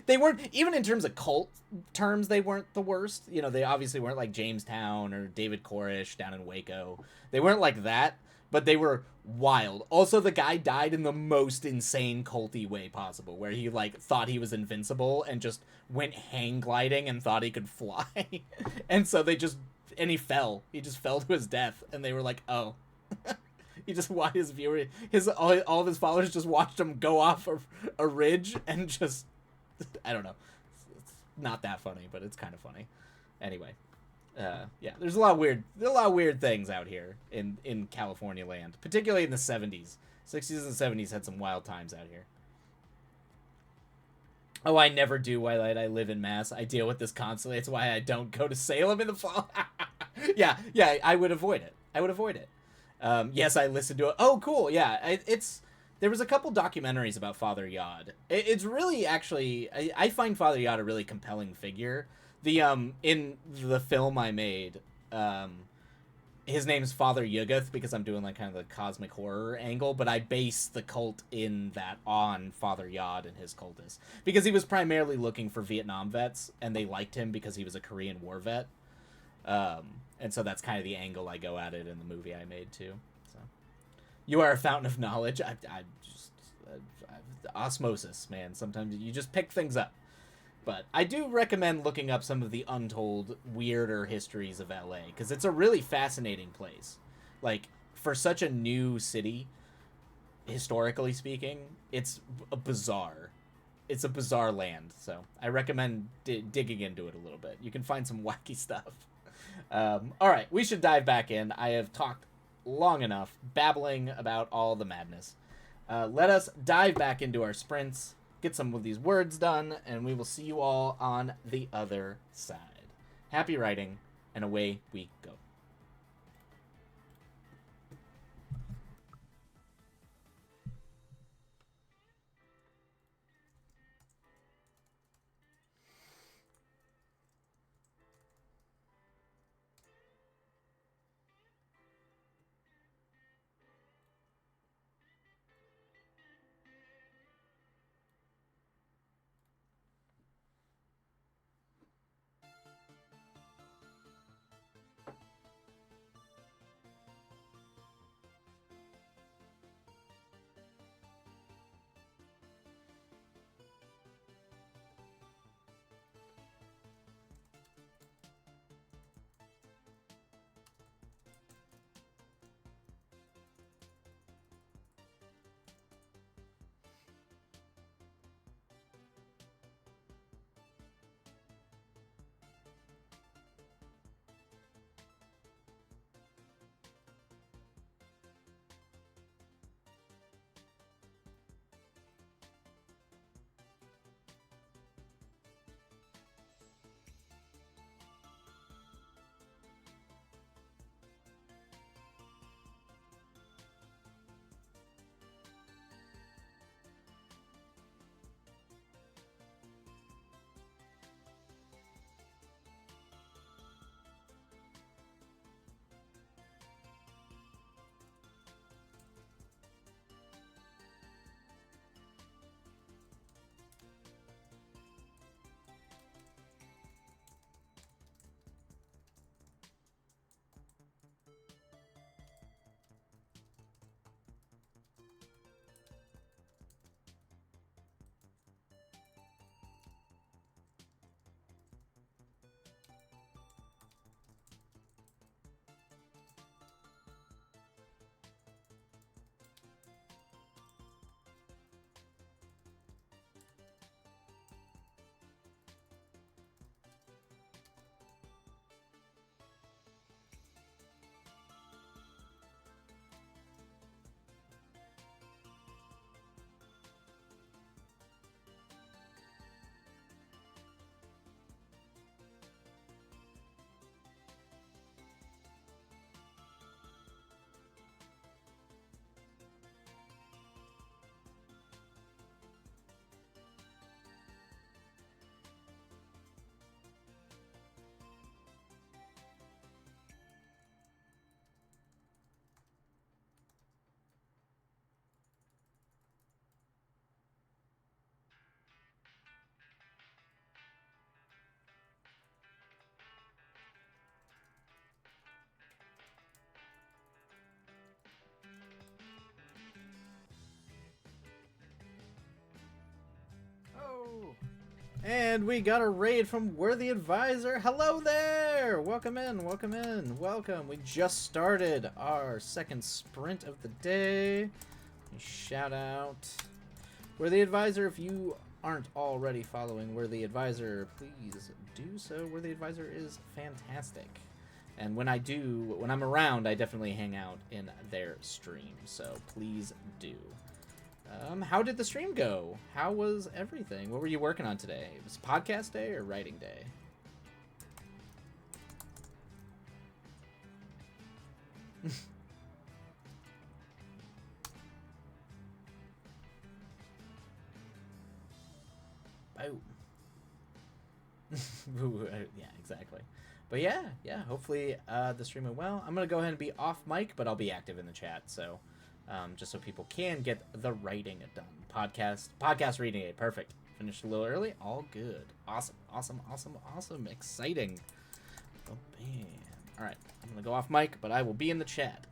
They weren't even in terms of cult terms. They weren't the worst. They obviously weren't like Jamestown or David Koresh down in Waco. They weren't like that, but they were wild. Also, the guy died in the most insane culty way possible, where he like thought he was invincible and just went hang gliding and thought he could fly, and so and he fell. He just fell to his death, and they were like, "Oh." He just watched all of his followers just watched him go off a ridge and just I don't know. It's not that funny, but it's kind of funny. Anyway, yeah, there's a lot of weird things out here in California land, particularly in the 70s. 60s and 70s had some wild times out here. Oh, I never do, Wildlight. I live in Mass. I deal with this constantly. It's why I don't go to Salem in the fall. Yeah, I would avoid it. Yes, I listened to it. Oh, cool. Yeah, there was a couple documentaries about Father Yod. It's really actually I find Father Yod a really compelling figure. In the film I made, his name's Father Yugath because I'm doing like kind of the cosmic horror angle, but I base the cult in that on Father Yod and his cultists because he was primarily looking for Vietnam vets and they liked him because he was a Korean War vet. And so that's kind of the angle I go at it in the movie I made too. So, you are a fountain of knowledge. I just osmosis, man. Sometimes you just pick things up. But I do recommend looking up some of the untold, weirder histories of LA because it's a really fascinating place. Like for such a new city, historically speaking, it's a bizarre. It's a bizarre land. So I recommend digging into it a little bit. You can find some wacky stuff. All right, we should dive back in. I have talked long enough, babbling about all the madness. Let us dive back into our sprints, get some of these words done, and we will see you all on the other side. Happy writing, and away we go. And we got a raid from Worthy Advisor. Hello there! Welcome in, welcome in, welcome. We just started our second sprint of the day. Shout out Worthy Advisor. If you aren't already following Worthy Advisor, please do so. Worthy Advisor is fantastic. And when I'm around, I definitely hang out in their stream. So please do. How did the stream go? How was everything? What were you working on today? Was it podcast day or writing day? Boom. Yeah, exactly. But yeah, hopefully the stream went well. I'm going to go ahead and be off mic, but I'll be active in the chat, so just so people can get the writing done. Podcast reading it. Perfect. Finished a little early. All good. Awesome. Exciting. Oh, man. All right. I'm going to go off mic, but I will be in the chat.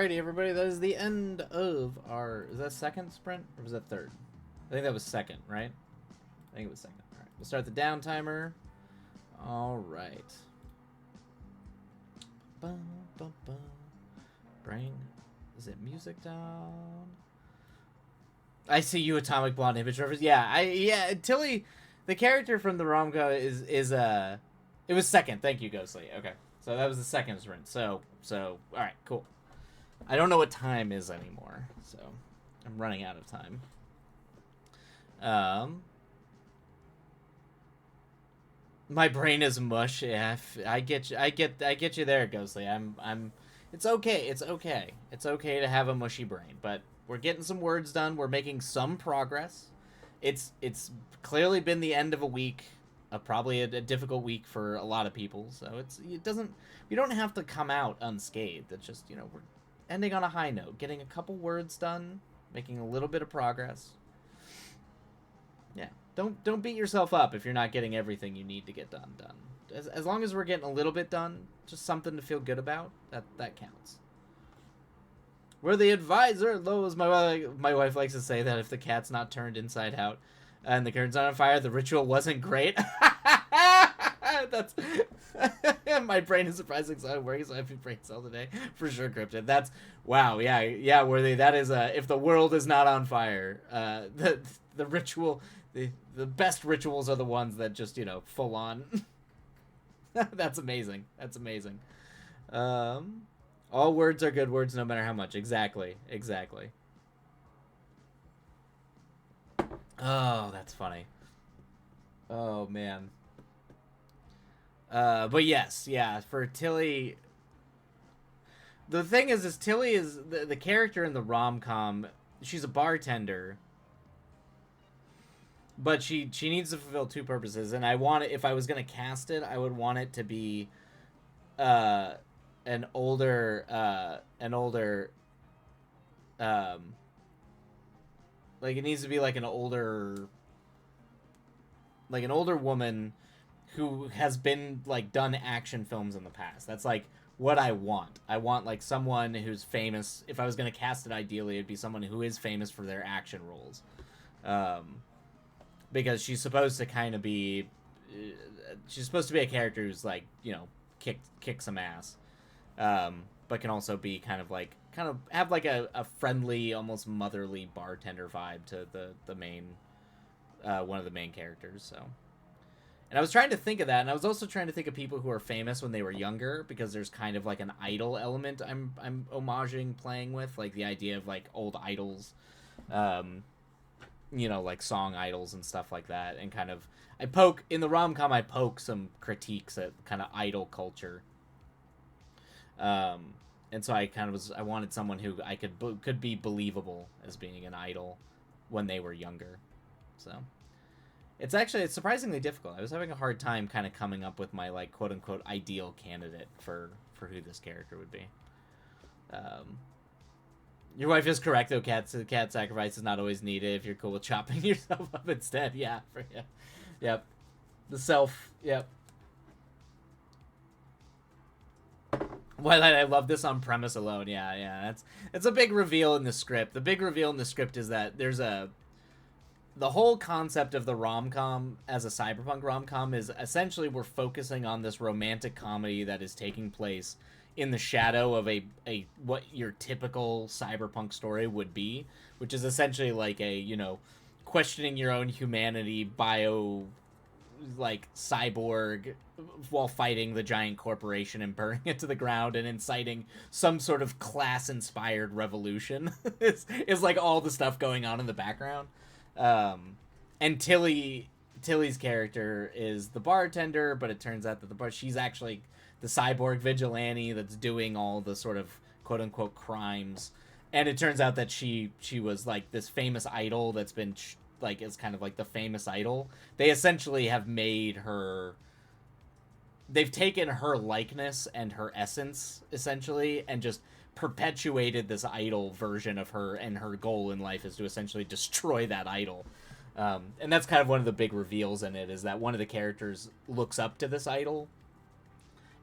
Alrighty, everybody, that is the end of our... Is that second sprint? Or was that third? I think that was second, right? I think it was second. Alright, we'll start the down timer. Alright. Brain. Is it music down? I see you, Atomic Blonde image reference. Yeah, Tilly, the character from the rom-com is it was second. Thank you, Ghostly. Okay. So that was the second sprint. So alright, cool. I don't know what time is anymore, so I'm running out of time. My brain is mush. Yeah, I get you there, Ghostly. It's okay. It's okay. It's okay to have a mushy brain, but we're getting some words done. We're making some progress. It's clearly been the end of a week, probably a difficult week for a lot of people. So we don't have to come out unscathed. It's just, we're ending on a high note, getting a couple words done, making a little bit of progress. Yeah, don't beat yourself up if you're not getting everything you need to get done. As long as we're getting a little bit done, just something to feel good about, that counts. We're the advisor, Lowe's. My wife likes to say that if the cat's not turned inside out and the curtain's not on fire, the ritual wasn't great. That's my brain is surprisingly so working, so happy brain cell today for sure. Cryptid. That's wow. Yeah. Worthy. That is if the world is not on fire, the ritual, the best rituals are the ones that just full on. That's amazing. That's amazing. All words are good words, no matter how much. Exactly. Oh, that's funny. Oh man. But yes, yeah, for Tilly, the thing is Tilly is the character in the rom-com. She's a bartender, but she needs to fulfill two purposes, and if I was gonna cast it, I would want it to be an older like it needs to be like an older woman who has been done action films in the past. That's what I want. I want someone who's famous. If I was going to cast it, ideally it'd be someone who is famous for their action roles. Because she's supposed to kind of be she's supposed to be a character who's kick some ass. But can also be kind of have a friendly, almost motherly bartender vibe to the main one of the main characters. So, and I was trying to think of that, and I was also trying to think of people who are famous when they were younger, because there's kind of an idol element I'm homaging playing with, the idea of old idols, song idols and stuff like that, and kind of in the rom-com I poke some critiques at kind of idol culture. And so I wanted someone who I could be believable as being an idol when they were younger. So it's surprisingly difficult. I was having a hard time kind of coming up with my quote unquote ideal candidate for who this character would be. Your wife is correct though. Cat sacrifice is not always needed if you're cool with chopping yourself up instead. Yeah. Yep. The self. Yep. Well, I love this on premise alone. Yeah. That's a big reveal in the script. The big reveal in the script is that there's the whole concept of the rom-com as a cyberpunk rom-com is essentially we're focusing on this romantic comedy that is taking place in the shadow of a what your typical cyberpunk story would be, which is essentially a questioning your own humanity cyborg while fighting the giant corporation and burning it to the ground and inciting some sort of class-inspired revolution. is all the stuff going on in the background. And Tilly's character is the bartender, but it turns out that she's actually the cyborg vigilante that's doing all the sort of quote-unquote crimes. And it turns out that she was this famous idol that's been is kind of the famous idol. They essentially have made her... They've taken her likeness and her essence, essentially, and just perpetuated this idol version of her, and her goal in life is to essentially destroy that idol. And that's kind of one of the big reveals in it, is that one of the characters looks up to this idol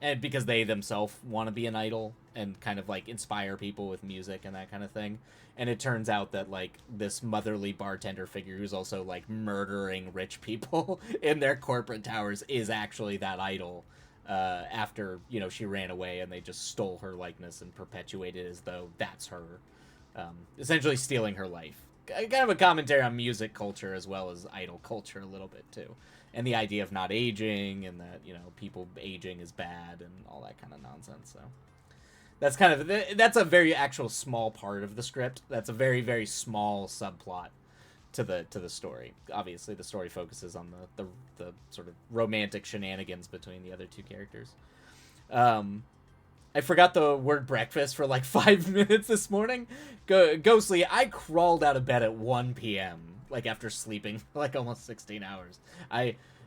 and because they themselves want to be an idol and kind of like inspire people with music and that kind of thing. And it turns out that like this motherly bartender figure who's also like murdering rich people in their corporate towers is actually that idol. After she ran away and they just stole her likeness and perpetuated as though that's her, essentially stealing her life. Kind of a commentary on music culture as well as idol culture a little bit too, and the idea of not aging and that people aging is bad and all that kind of nonsense. So that's a very actual small part of the script. That's a very, very small subplot to the story. Obviously, the story focuses on the sort of romantic shenanigans between the other two characters. I forgot the word breakfast for like 5 minutes this morning. Ghostly, I crawled out of bed at 1 p.m. like after sleeping like almost 16 hours.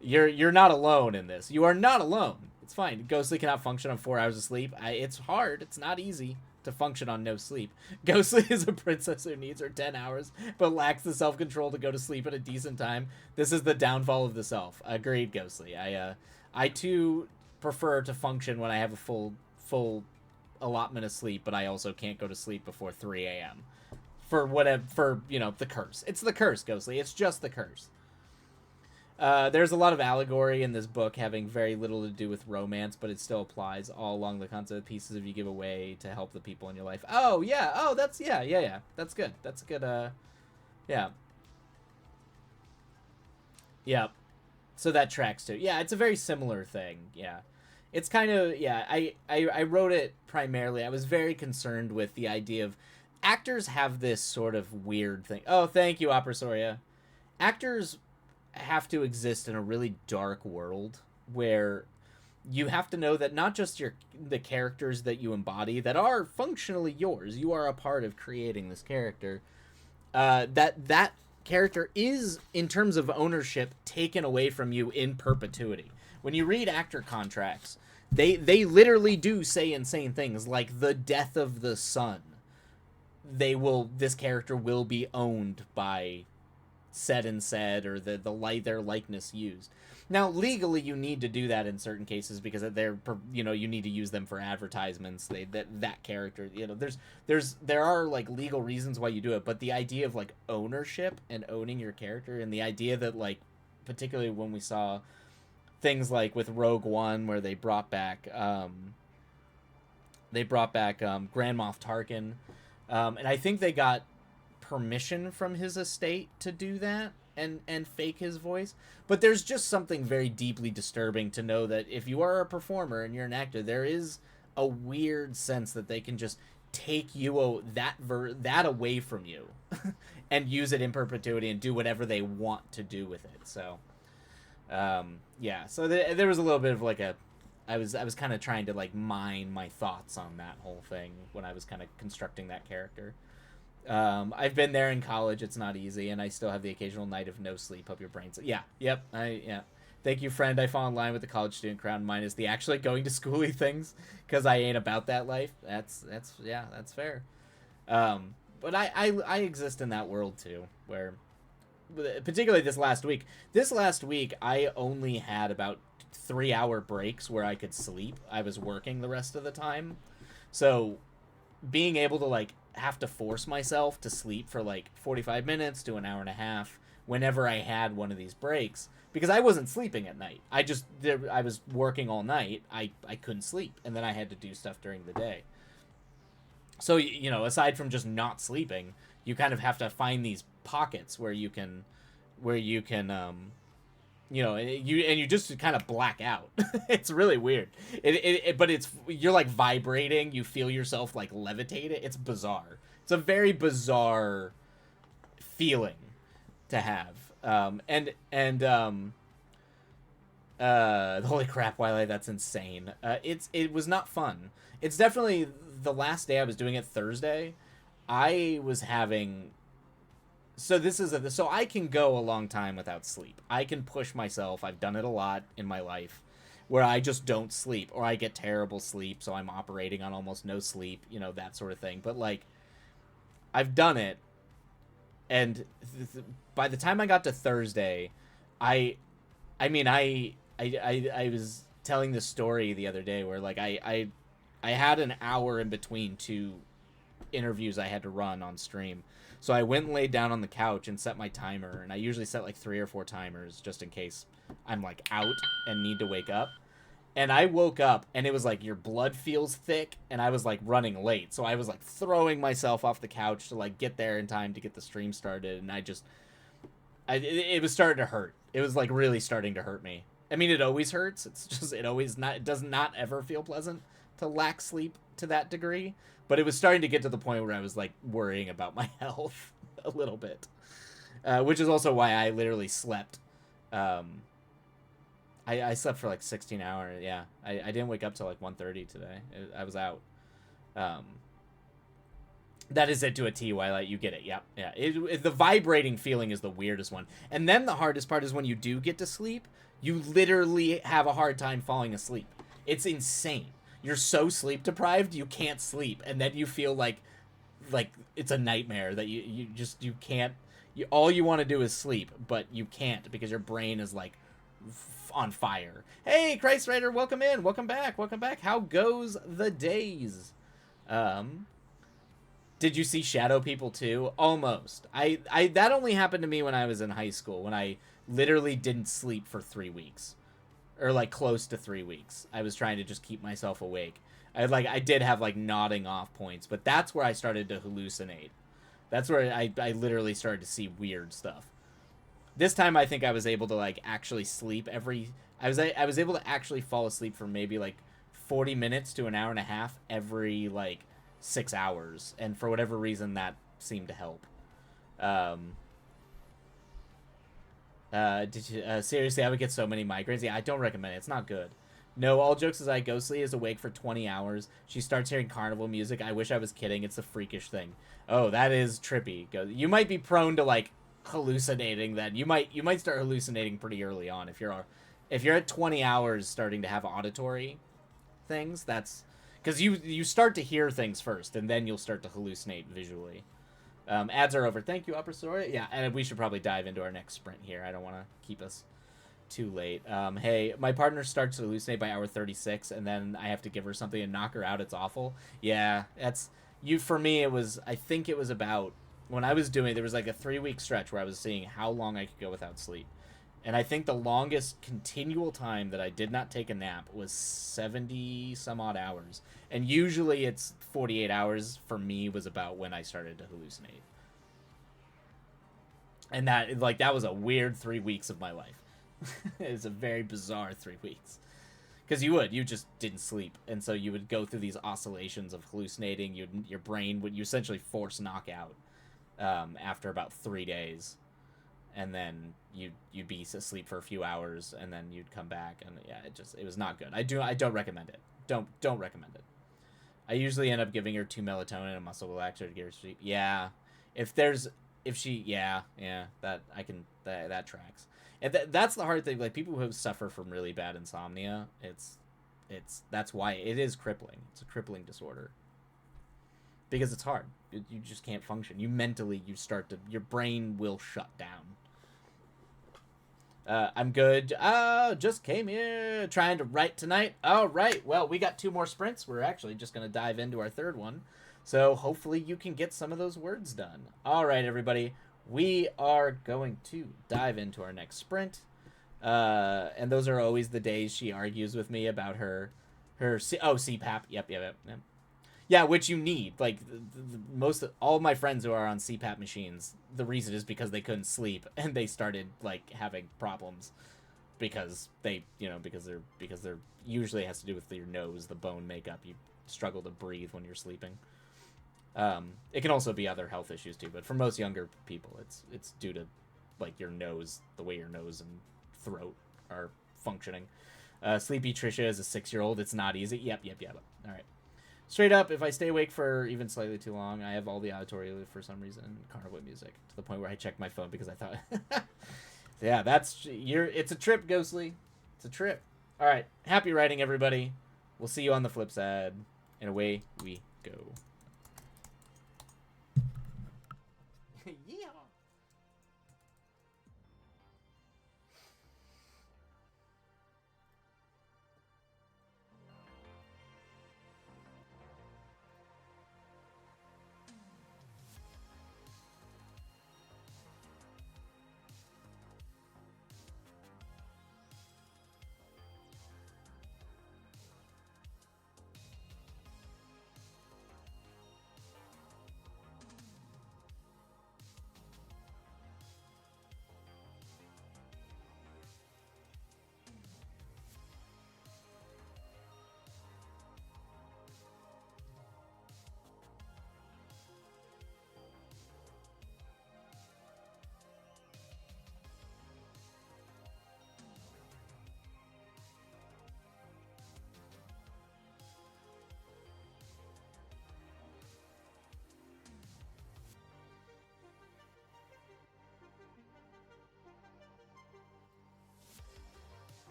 You're not alone in this. You are not alone. It's fine. Ghostly cannot function on 4 hours of sleep. It's hard. It's not easy to function on no sleep. Ghostly is a princess who needs her 10 hours, but lacks the self-control to go to sleep at a decent time. This is the downfall of the self. Agreed, Ghostly. I too prefer to function when I have a full allotment of sleep, but I also can't go to sleep before 3 a.m. For the curse. It's the curse, Ghostly. It's just the curse. There's a lot of allegory in this book having very little to do with romance, but it still applies all along the concept of pieces of you give away to help the people in your life. Oh, yeah. Oh, that's, yeah. That's good. That's good. Yeah. Yeah. So that tracks too. Yeah, it's a very similar thing. Yeah. It's kind of, yeah, I wrote it primarily. I was very concerned with the idea of actors have this sort of weird thing. Oh, thank you, Opera Soria. Actors have to exist in a really dark world where you have to know that not just the characters that you embody that are functionally yours, you are a part of creating this character, that character is, in terms of ownership, taken away from you in perpetuity. When you read actor contracts, they literally do say insane things like the death of the son. This character will be owned by said and said, or their likeness used. Now legally you need to do that in certain cases because you need to use them for advertisements. That character, there are like legal reasons why you do it, but the idea of like ownership and owning your character, and the idea that like, particularly when we saw things like with Rogue One where they brought back Grand Moff Tarkin, and I think they got permission from his estate to do that and fake his voice. But there's just something very deeply disturbing to know that if you are a performer and you're an actor, there is a weird sense that they can just take that away from you and use it in perpetuity and do whatever they want to do with it. So yeah, so there was a little bit of like I was kind of trying to like mine my thoughts on that whole thing when I was kind of constructing that character. I've been there in college. It's not easy, and I still have the occasional night of no sleep. Hope your brain's... Yeah, yep, yeah. Thank you, friend. I fall in line with the college student crowd. Mine is the actually going to schooly things, because I ain't about that life. That's fair. But I exist in that world, too, where... Particularly this last week. This last week, I only had about 3-hour breaks where I could sleep. I was working the rest of the time. So, being able to, like, have to force myself to sleep for like 45 minutes to an hour and a half whenever I had one of these breaks, because I wasn't sleeping at night. I was working all night. I couldn't sleep, and then I had to do stuff during the day. So, aside from just not sleeping, you kind of have to find these pockets where you can you just kind of black out. It's really weird. But you're like vibrating. You feel yourself like levitate. It's bizarre. It's a very bizarre feeling to have. Holy crap, Wildlife, that's insane. It was not fun. It's definitely the last day I was doing it Thursday. I was having... So I can go a long time without sleep. I can push myself. I've done it a lot in my life where I just don't sleep, or I get terrible sleep, so I'm operating on almost no sleep, that sort of thing. But like, I've done it, and by the time I got to Thursday, I was telling this story the other day where like I had an hour in between two interviews I had to run on stream. So I went and laid down on the couch and set my timer, and I usually set like 3 or 4 timers just in case I'm like out and need to wake up. And I woke up and it was like your blood feels thick, and I was like running late. So I was like throwing myself off the couch to like get there in time to get the stream started, and it was starting to hurt. It was like really starting to hurt me. I mean, it always hurts. It's just it does not ever feel pleasant to lack sleep to that degree, but it was starting to get to the point where I was like worrying about my health a little bit, which is also why I literally slept. I slept for like 16 hours. Yeah, I didn't wake up till like 1:30 today. I was out. That is it to a T, Twilight. You get it. Yep. Yeah. The vibrating feeling is the weirdest one. And then the hardest part is when you do get to sleep, you literally have a hard time falling asleep. It's insane. You're so sleep deprived, you can't sleep. And then you feel like it's a nightmare that you can't. All you want to do is sleep, but you can't because your brain is like on fire. Hey, Christ Rider, welcome in. Welcome back. Welcome back. How goes the days? Did you see Shadow People too? Almost. I that only happened to me when I was in high school, when I literally didn't sleep for 3 weeks, or like close to 3 weeks. I was trying to just keep myself awake. I did have like nodding off points, but that's where I started to hallucinate. That's where I literally started to see weird stuff. This time I think I was able to like actually sleep I was able to actually fall asleep for maybe like 40 minutes to an hour and a half every like 6 hours, and for whatever reason that seemed to help. Seriously, I would get so many migraines. Yeah, I don't recommend it. It's not good. No, all jokes aside, Ghostly is awake for 20 hours. She starts hearing carnival music. I wish I was kidding. It's a freakish thing. Oh, that is trippy. You might be prone to like hallucinating then. You might start hallucinating pretty early on if you're at 20 hours starting to have auditory things. That's because you start to hear things first, and then you'll start to hallucinate visually. Ads are over. Thank you, Upper Story. Yeah, and we should probably dive into our next sprint here. I don't want to keep us too late. Hey, my partner starts to hallucinate by hour 36, and then I have to give her something to knock her out. It's awful. Yeah, that's you. For me, I think it was about when I was doing. There was like a 3-week stretch where I was seeing how long I could go without sleep. And I think the longest continual time that I did not take a nap was 70 some odd hours. And usually it's 48 hours for me was about when I started to hallucinate. And that was a weird 3 weeks of my life. It was a very bizarre 3 weeks. Because you just didn't sleep. And so you would go through these oscillations of hallucinating. Your brain would essentially force knockout after about 3 days. And then you'd be asleep for a few hours, and then you'd come back, and yeah, it was not good. I don't recommend it. Don't recommend it. I usually end up giving her 2 melatonin and a muscle relaxer to get her sleep. Yeah, that tracks. And that's the hard thing. Like people who suffer from really bad insomnia, that's why it is crippling. It's a crippling disorder. Because it's hard. You just can't function. Your brain will shut down. I'm good. Just came here trying to write tonight. All right. Well, we got 2 more sprints. We're actually just going to dive into our 3rd one. So hopefully you can get some of those words done. All right, everybody. We are going to dive into our next sprint. And those are always the days she argues with me about her CPAP. Yep. Yeah, which you need. Like all of my friends who are on CPAP machines, the reason is because they couldn't sleep and they started like having problems because they're usually has to do with your nose, the bone makeup. You struggle to breathe when you're sleeping. It can also be other health issues too, but for most younger people, it's due to like your nose, the way your nose and throat are functioning. Sleepy Trisha is a 6-year-old. It's not easy. Yep. All right. Straight up, if I stay awake for even slightly too long, I have all the auditory for some reason, carnival music, to the point where I checked my phone because I thought, yeah, it's a trip, Ghostly. It's a trip. All right. Happy writing, everybody. We'll see you on the flip side. And away we go. Yeah.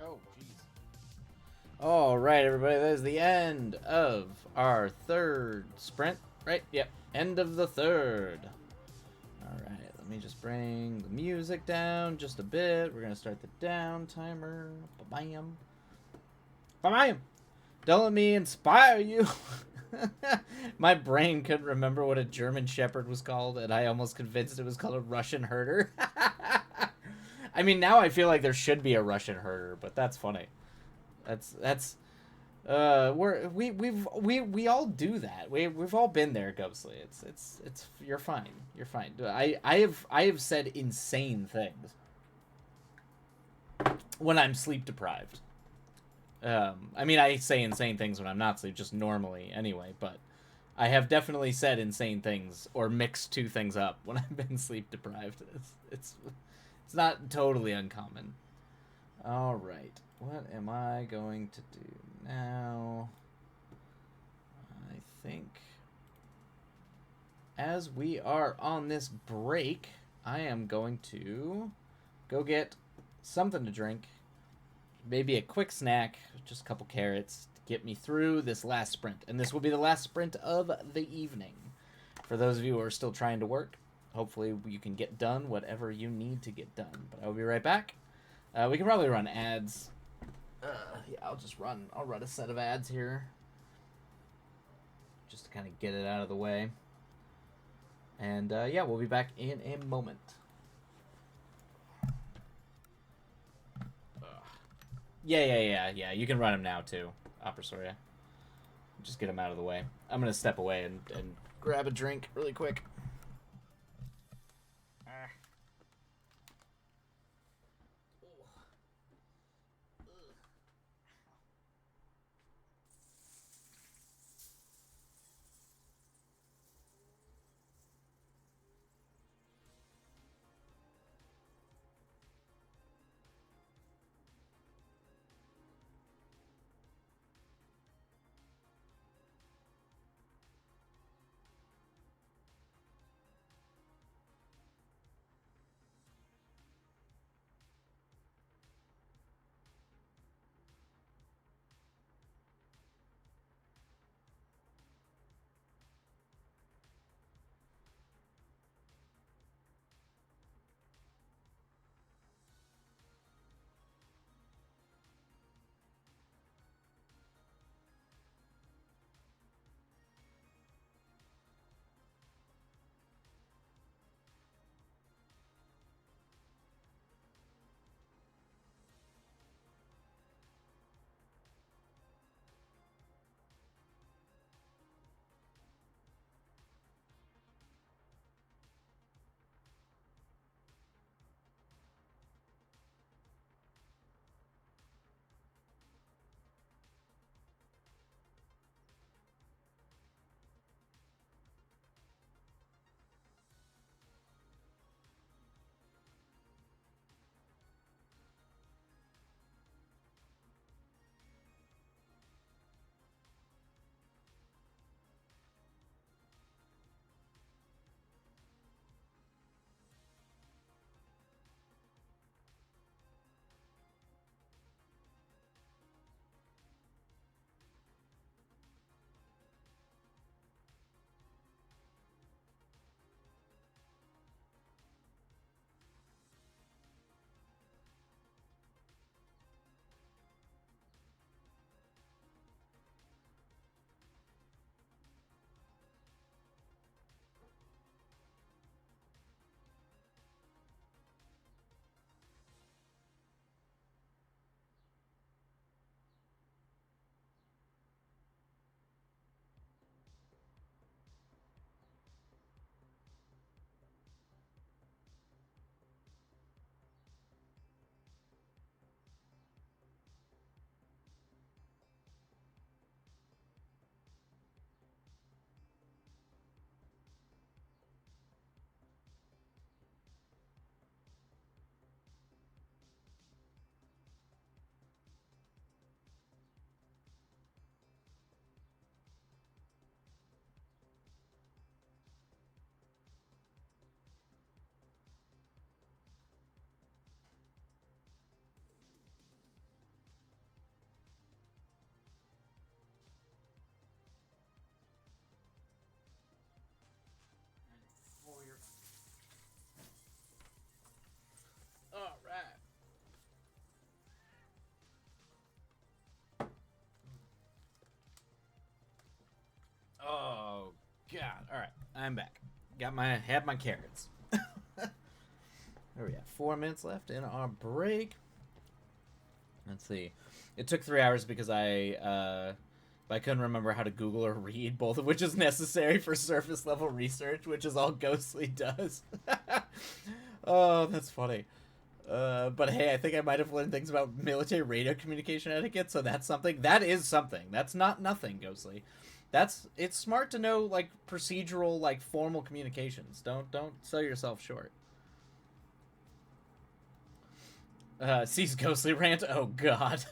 Oh, jeez. All right, everybody, that is the end of our third sprint, right? Yep, end of the third. All right, let me just bring the music down just a bit. We're going to start the down timer. Ba-bam. Ba-bam. Don't let me inspire you. My brain couldn't remember what a German Shepherd was called, and I almost convinced it was called a Russian Herder. I mean, now I feel like there should be a Russian Herder, but that's funny. We all do that. We've all been there, Ghostly. It's you're fine. You're fine. I have said insane things when I'm sleep deprived. I mean, I say insane things when I'm not sleep, just normally anyway, but I have definitely said insane things or mixed two things up when I've been sleep deprived. It's not totally uncommon. All right. What am I going to do now? I think as we are on this break, I am going to go get something to drink. Maybe a quick snack, just a couple carrots to get me through this last sprint. And this will be the last sprint of the evening. For those of you who are still trying to work, hopefully you can get done whatever you need to get done. But I'll be right back. We can probably run ads. Yeah, I'll run a set of ads here. Just to kind of get it out of the way. And yeah, we'll be back in a moment. Yeah. You can run them now too, Opera Just get them out of the way. I'm gonna step away and grab a drink really quick. I'm back. Had my carrots. There we have 4 minutes left in our break. Let's see. It took 3 hours because I couldn't remember how to Google or read, both of which is necessary for surface level research, which is all Ghostly does. Oh, that's funny. But hey, I think I might have learned things about military radio communication etiquette, so that's something. That is something. That's not nothing, Ghostly. It's smart to know, like, procedural, like, formal communications. Don't sell yourself short. Cease Ghostly rant. Oh God.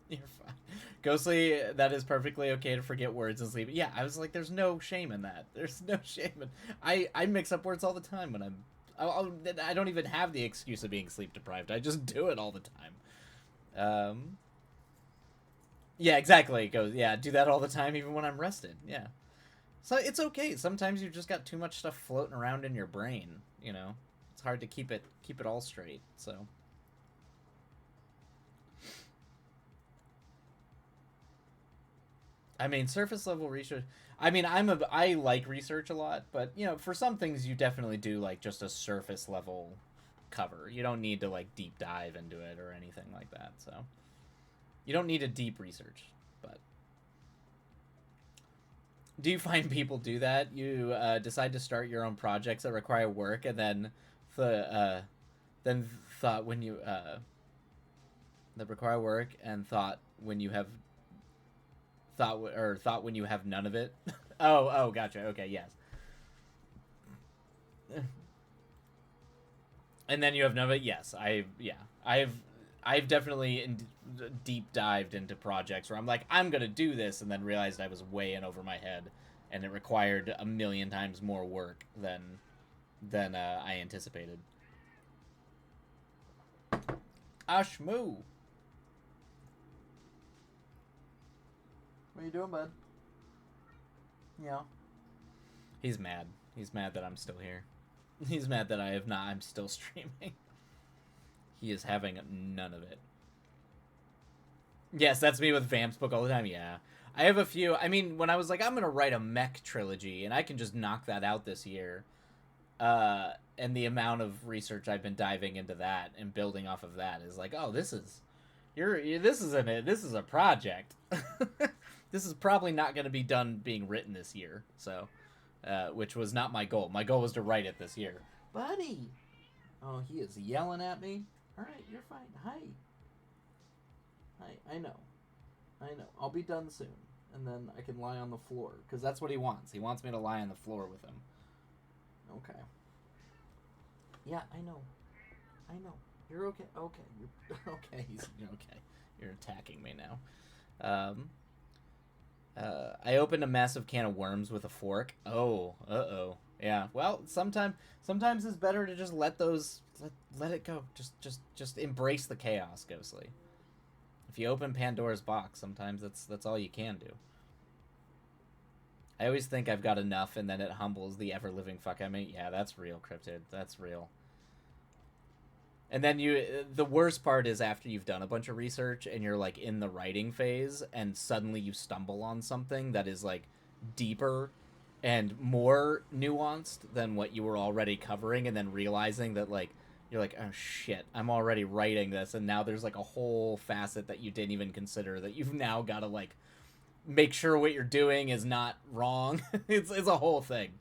You're fine. Ghostly, that is perfectly okay to forget words and sleep. Yeah, I was like, there's no shame in that. There's no shame in. I mix up words all the time when I don't even have the excuse of being sleep deprived. I just do it all the time. Yeah, exactly. Do that all the time, even when I'm rested. Yeah. So it's okay. Sometimes you've just got too much stuff floating around in your brain. You know, it's hard to keep it all straight. So. I mean, surface level research. I mean, I like research a lot, but you know, for some things you definitely do like just a surface level cover. You don't need to like deep dive into it or anything like that. So you don't need a deep research. But do you find people do that? You decide to start your own projects that require work, and then then thought when you that require work, and thought when you have thought when you have none of it. Oh, gotcha. Okay, yes. And then you have none of it. Yes, I've definitely deep dived into projects where I'm like, I'm gonna do this, and then realized I was way in over my head, and it required a million times more work than I anticipated. Ashmoo. What are you doing, bud? Yeah. He's mad. He's mad that I'm still here. He's mad that I'm still streaming. He is having none of it. Yes, that's me with Vamp's book all the time, yeah. I have a few. I mean, when I was like, I'm going to write a mech trilogy, and I can just knock that out this year, and the amount of research I've been diving into that and building off of that is like, oh, this is a project. This is probably not going to be done being written this year, so, which was not my goal. My goal was to write it this year. Buddy! Oh, he is yelling at me. Alright, you're fine. Hi. Hi, I know. I'll be done soon, and then I can lie on the floor, because that's what he wants. He wants me to lie on the floor with him. Okay. Yeah, I know. You're okay. Okay, you're okay. You're okay. You're attacking me now. I opened a massive can of worms with a fork. Oh, uh-oh. Yeah, well, sometimes it's better to just let it go. Just embrace the chaos, Ghostly. If you open Pandora's box, sometimes that's all you can do. I always think I've got enough, and then it humbles the ever-living fuck out of me. Yeah, that's real, Cryptid. That's real. And then the worst part is after you've done a bunch of research and you're like in the writing phase, and suddenly you stumble on something that is like deeper and more nuanced than what you were already covering, and then realizing that like you're like, oh shit, I'm already writing this, and now there's like a whole facet that you didn't even consider that you've now got to like make sure what you're doing is not wrong. it's a whole thing.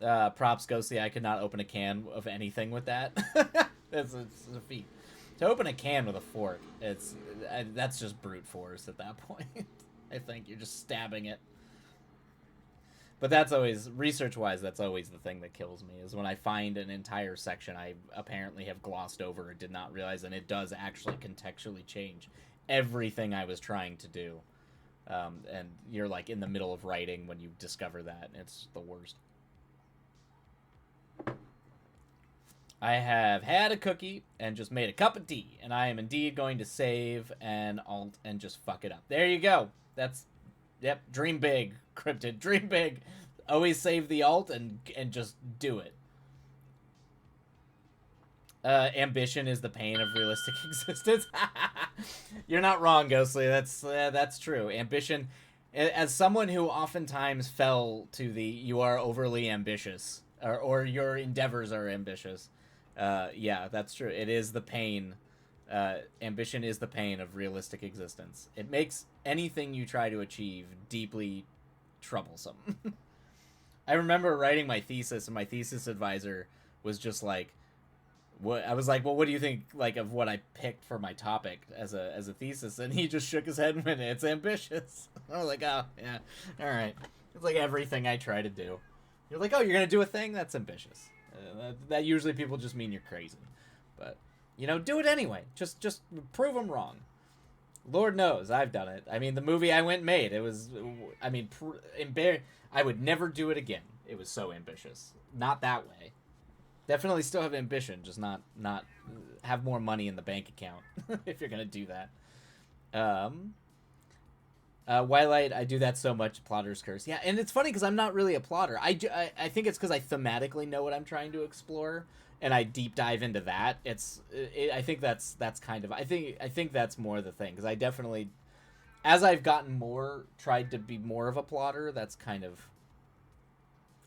Props, Ghostly. I could not open a can of anything with that. it's a feat. To open a can with a fork, that's just brute force at that point. I think you're just stabbing it. But that's always, research-wise, that's always the thing that kills me, is when I find an entire section I apparently have glossed over or did not realize, and it does actually contextually change everything I was trying to do. And you're like in the middle of writing when you discover that, and it's the worst. I have had a cookie and just made a cup of tea, and I am indeed going to save and alt and just fuck it up. There you go. Yep, dream big, Cryptid. Dream big. Always save the alt and just do it. Ambition is the pain of realistic existence. You're not wrong, Ghostly. That's true. Ambition as someone who oftentimes fell to the "you are overly ambitious" or "your endeavors are ambitious," yeah, that's true. It is the pain. Ambition is the pain of realistic existence. It makes anything you try to achieve deeply troublesome. I remember writing my thesis, and my thesis advisor was just like, "What?" I was like, "Well, what do you think like of what I picked for my topic as a thesis?" And he just shook his head and went, "It's ambitious." I was like, "Oh yeah, all right." It's like everything I try to do. You're like, "Oh, you're gonna do a thing that's ambitious." That usually people just mean you're crazy, but do it anyway. Just prove them wrong. Lord knows I've done it. I mean, the movie I went and made, it was, I mean, I would never do it again. It was so ambitious. Not that way. Definitely still have ambition, just not have more money in the bank account if you're gonna do that. Um, Twilight, I do that so much. Plotter's Curse, yeah, and it's funny because I'm not really a plotter. I think it's because I thematically know what I'm trying to explore, and I deep dive into that. I think that's kind of I think that's more the thing because I definitely, as I've gotten more, tried to be more of a plotter. That's kind of,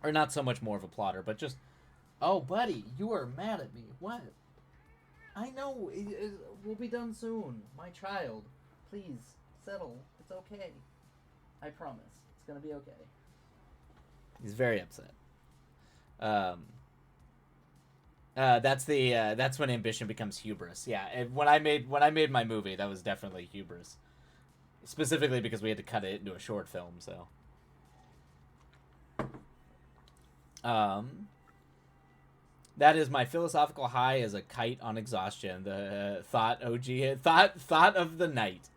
or not so much more of a plotter, but just, oh buddy, you are mad at me. What? I know. We'll be done soon. My child, please settle. It's okay. I promise. It's gonna be okay. He's very upset. Um, that's when ambition becomes hubris. Yeah, when I made my movie, that was definitely hubris. Specifically because we had to cut it into a short film. So, um, that is my philosophical high as a kite on exhaustion. The thought of the night.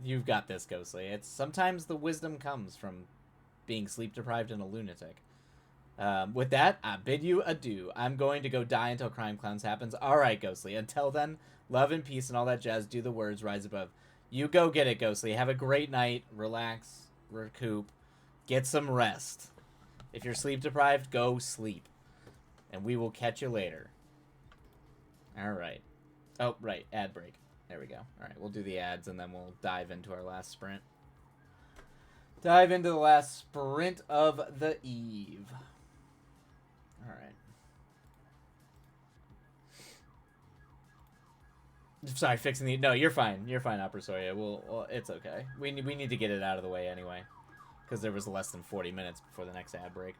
You've got this, Ghostly. It's sometimes the wisdom comes from being sleep deprived and a lunatic. With that, I bid you adieu. I'm going to go die until Crime Clowns happens. All right, Ghostly. Until then, love and peace and all that jazz. Do the words rise above. You go get it, Ghostly. Have a great night. Relax, recoup, get some rest. If you're sleep deprived, go sleep, and we will catch you later. All right. Oh, right. Ad break. There we go. All right, we'll do the ads and then we'll dive into our last sprint. Dive into the last sprint of the eve. All right. Sorry, fixing the. No, you're fine. You're fine, Opera Soya. Well, it's okay. We need to get it out of the way anyway, because there was less than 40 minutes before the next ad break.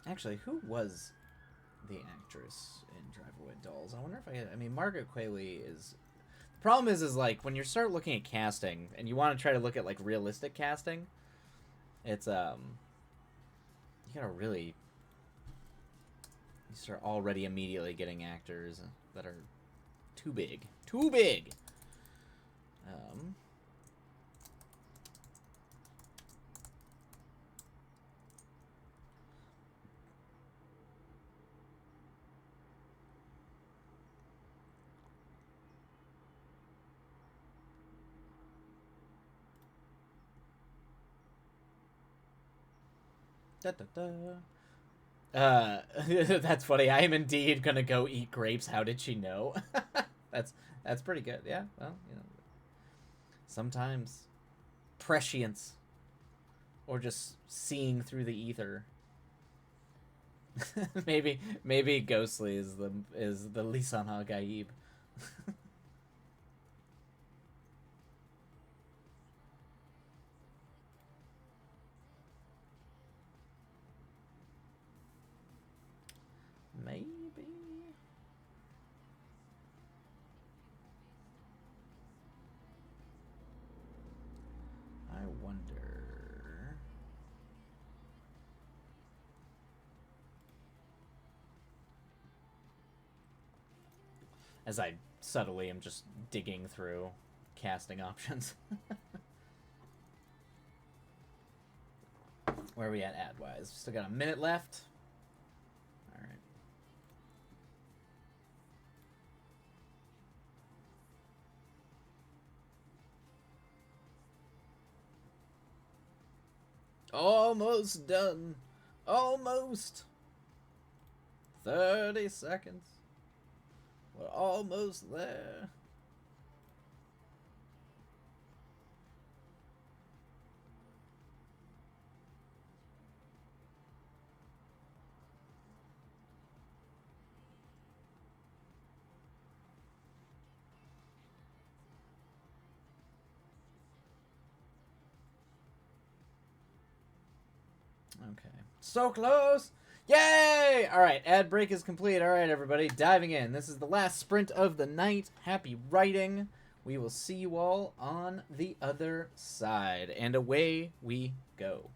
Actually, who was the actress in Drive Away Dolls? I wonder if I mean, Margaret Qualley is. The problem is like when you start looking at casting and you want to try to look at like realistic casting, it's you gotta really. You start already immediately getting actors that are too big. Too big! Da, da, da. That's funny. I am indeed gonna go eat grapes. How did she know? that's pretty good. Yeah. Well, sometimes prescience or just seeing through the ether. maybe Ghostly is the Lisan Al Gaib. Maybe. I wonder. As I subtly am just digging through casting options. Where are we at ad-wise? Still got a minute left. All right. Almost done. Almost. 30 seconds. We're almost there. Okay. So close! Yay! Alright, ad break is complete. Alright, everybody, diving in. This is the last sprint of the night. Happy writing. We will see you all on the other side. And away we go.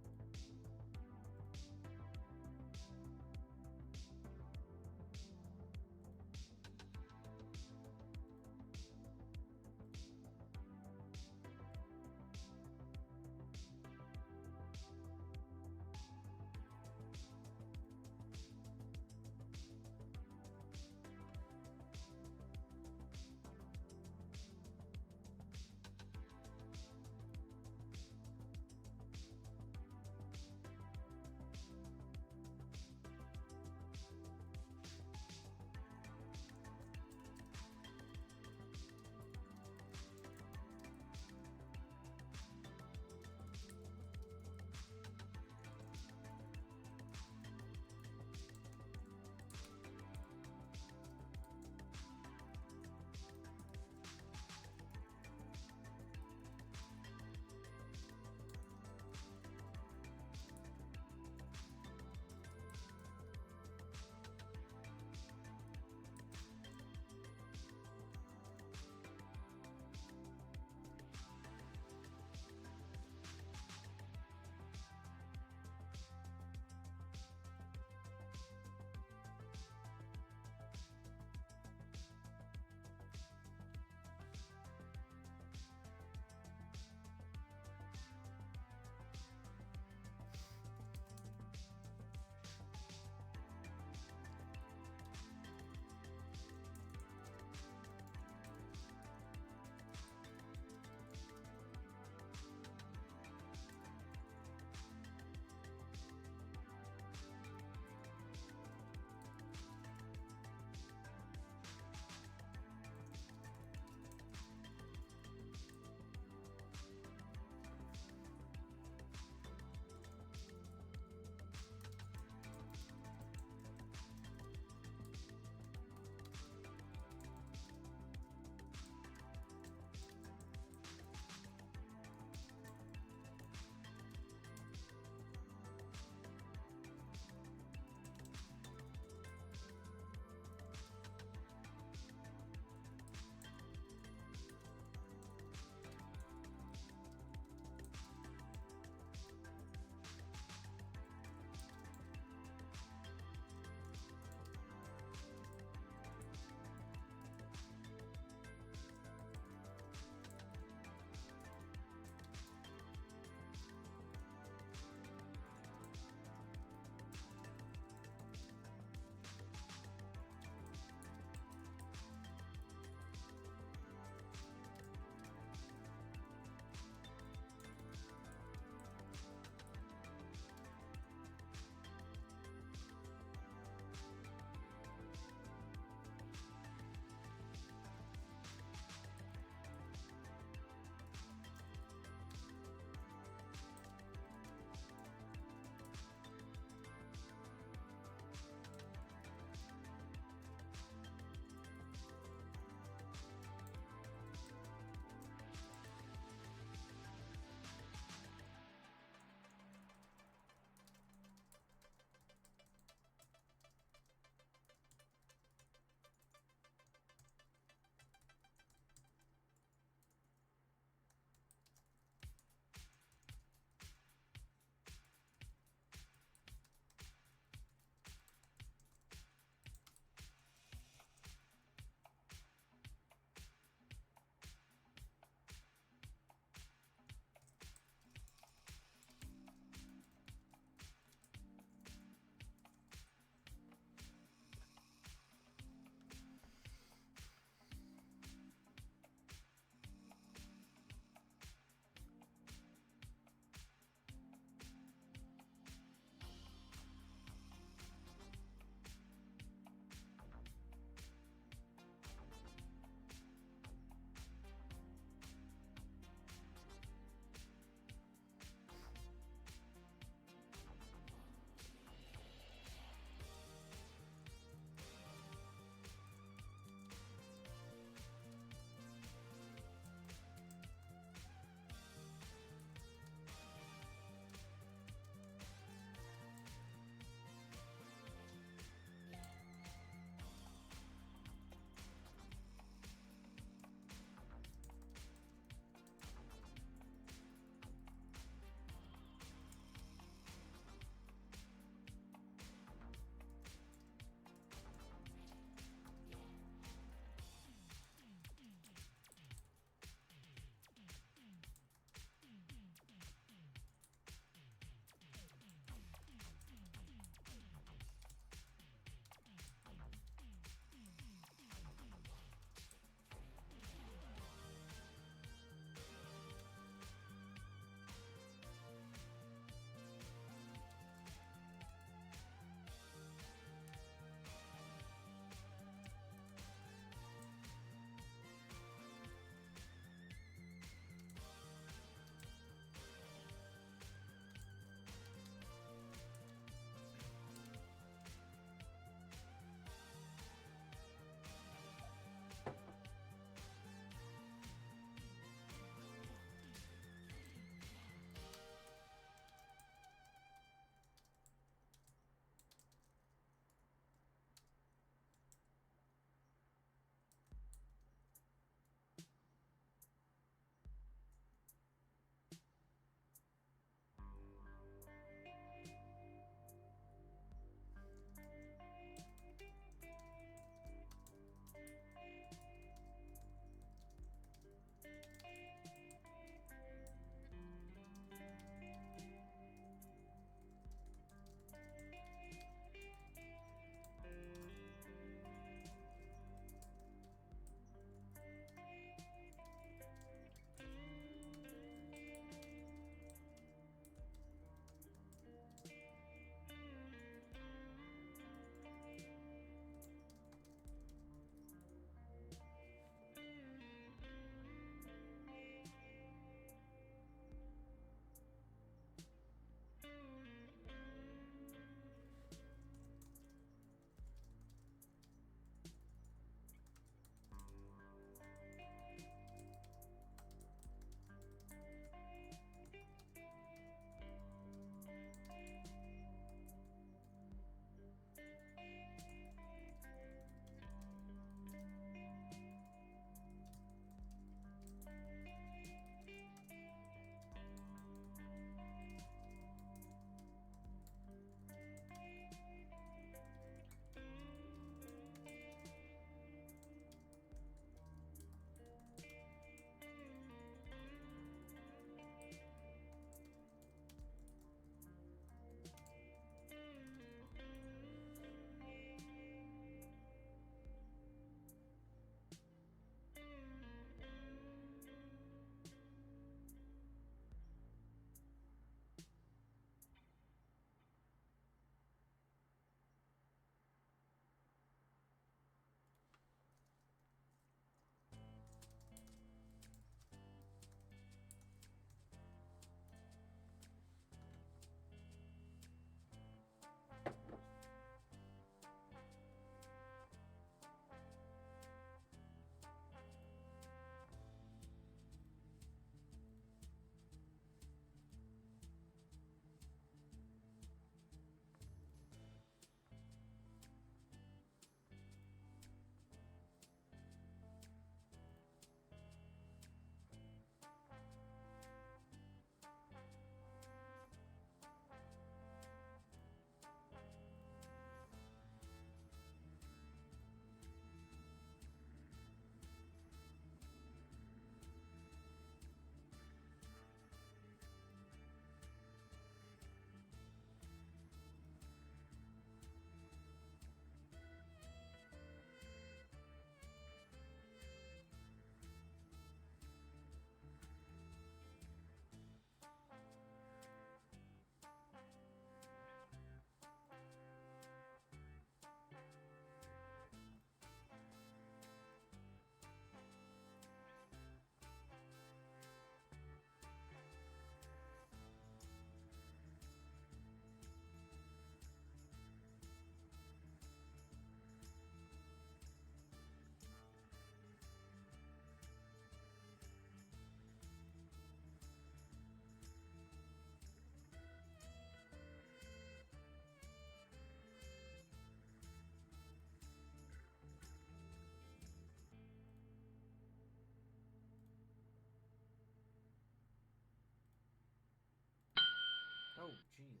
Oh, jeez.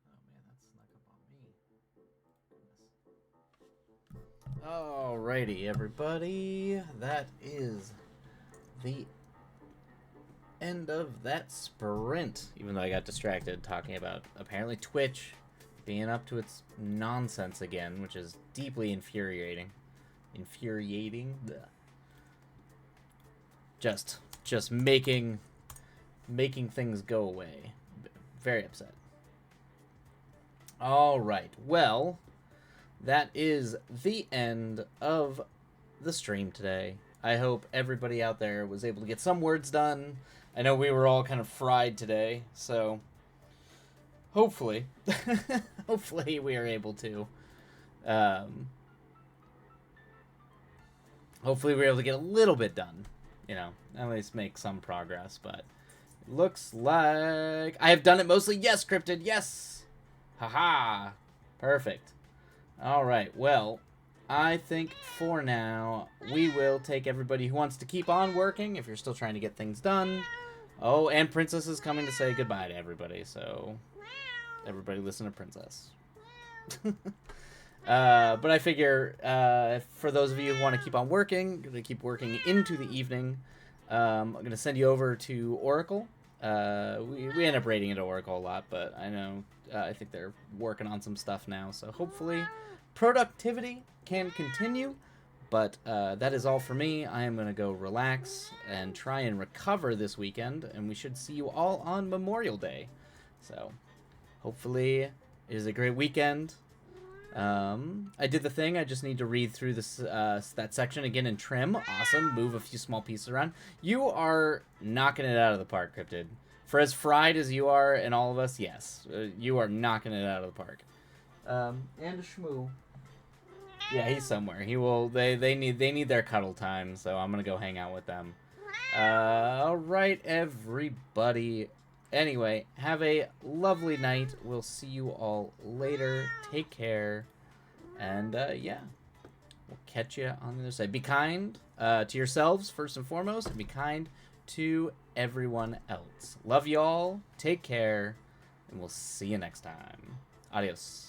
Oh, man, that snuck up on me. Goodness. Alrighty, everybody. That is the end of that sprint. Even though I got distracted talking about apparently Twitch being up to its nonsense again, which is deeply infuriating. Blech. Just making things go away. Very upset. All right. Well, that is the end of the stream today. I hope everybody out there was able to get some words done. I know we were all kind of fried today, so hopefully, hopefully we are able to. Hopefully we're able to get a little bit done. You know, at least make some progress, but it looks like I have done it mostly. Yes, Cryptid, yes! Haha! Perfect. Alright, well, I think for now, we will take everybody who wants to keep on working, if you're still trying to get things done. Oh, and Princess is coming to say goodbye to everybody, so everybody listen to Princess. But I figure for those of you who want to keep on working, going to keep working into the evening, I'm going to send you over to Oracle. We end up rating it Oracle a lot, but I know I think they're working on some stuff now, so hopefully productivity can continue. But that is all for me. I am going to go relax and try and recover this weekend, and we should see you all on Memorial Day. So hopefully it is a great weekend. I did the thing. I just need to read through this that section again and trim. Awesome. Move a few small pieces around. You are knocking it out of the park, Cryptid. For as fried as you are and all of us, yes. You are knocking it out of the park. And Shmoo. Yeah, he's somewhere. He will. They need their cuddle time, so I'm gonna go hang out with them. All right, everybody. Anyway, have a lovely night. We'll see you all later. Take care, and yeah, we'll catch you on the other side. Be kind to yourselves first and foremost, and be kind to everyone else. Love y'all. Take care, and we'll see you next time. Adios.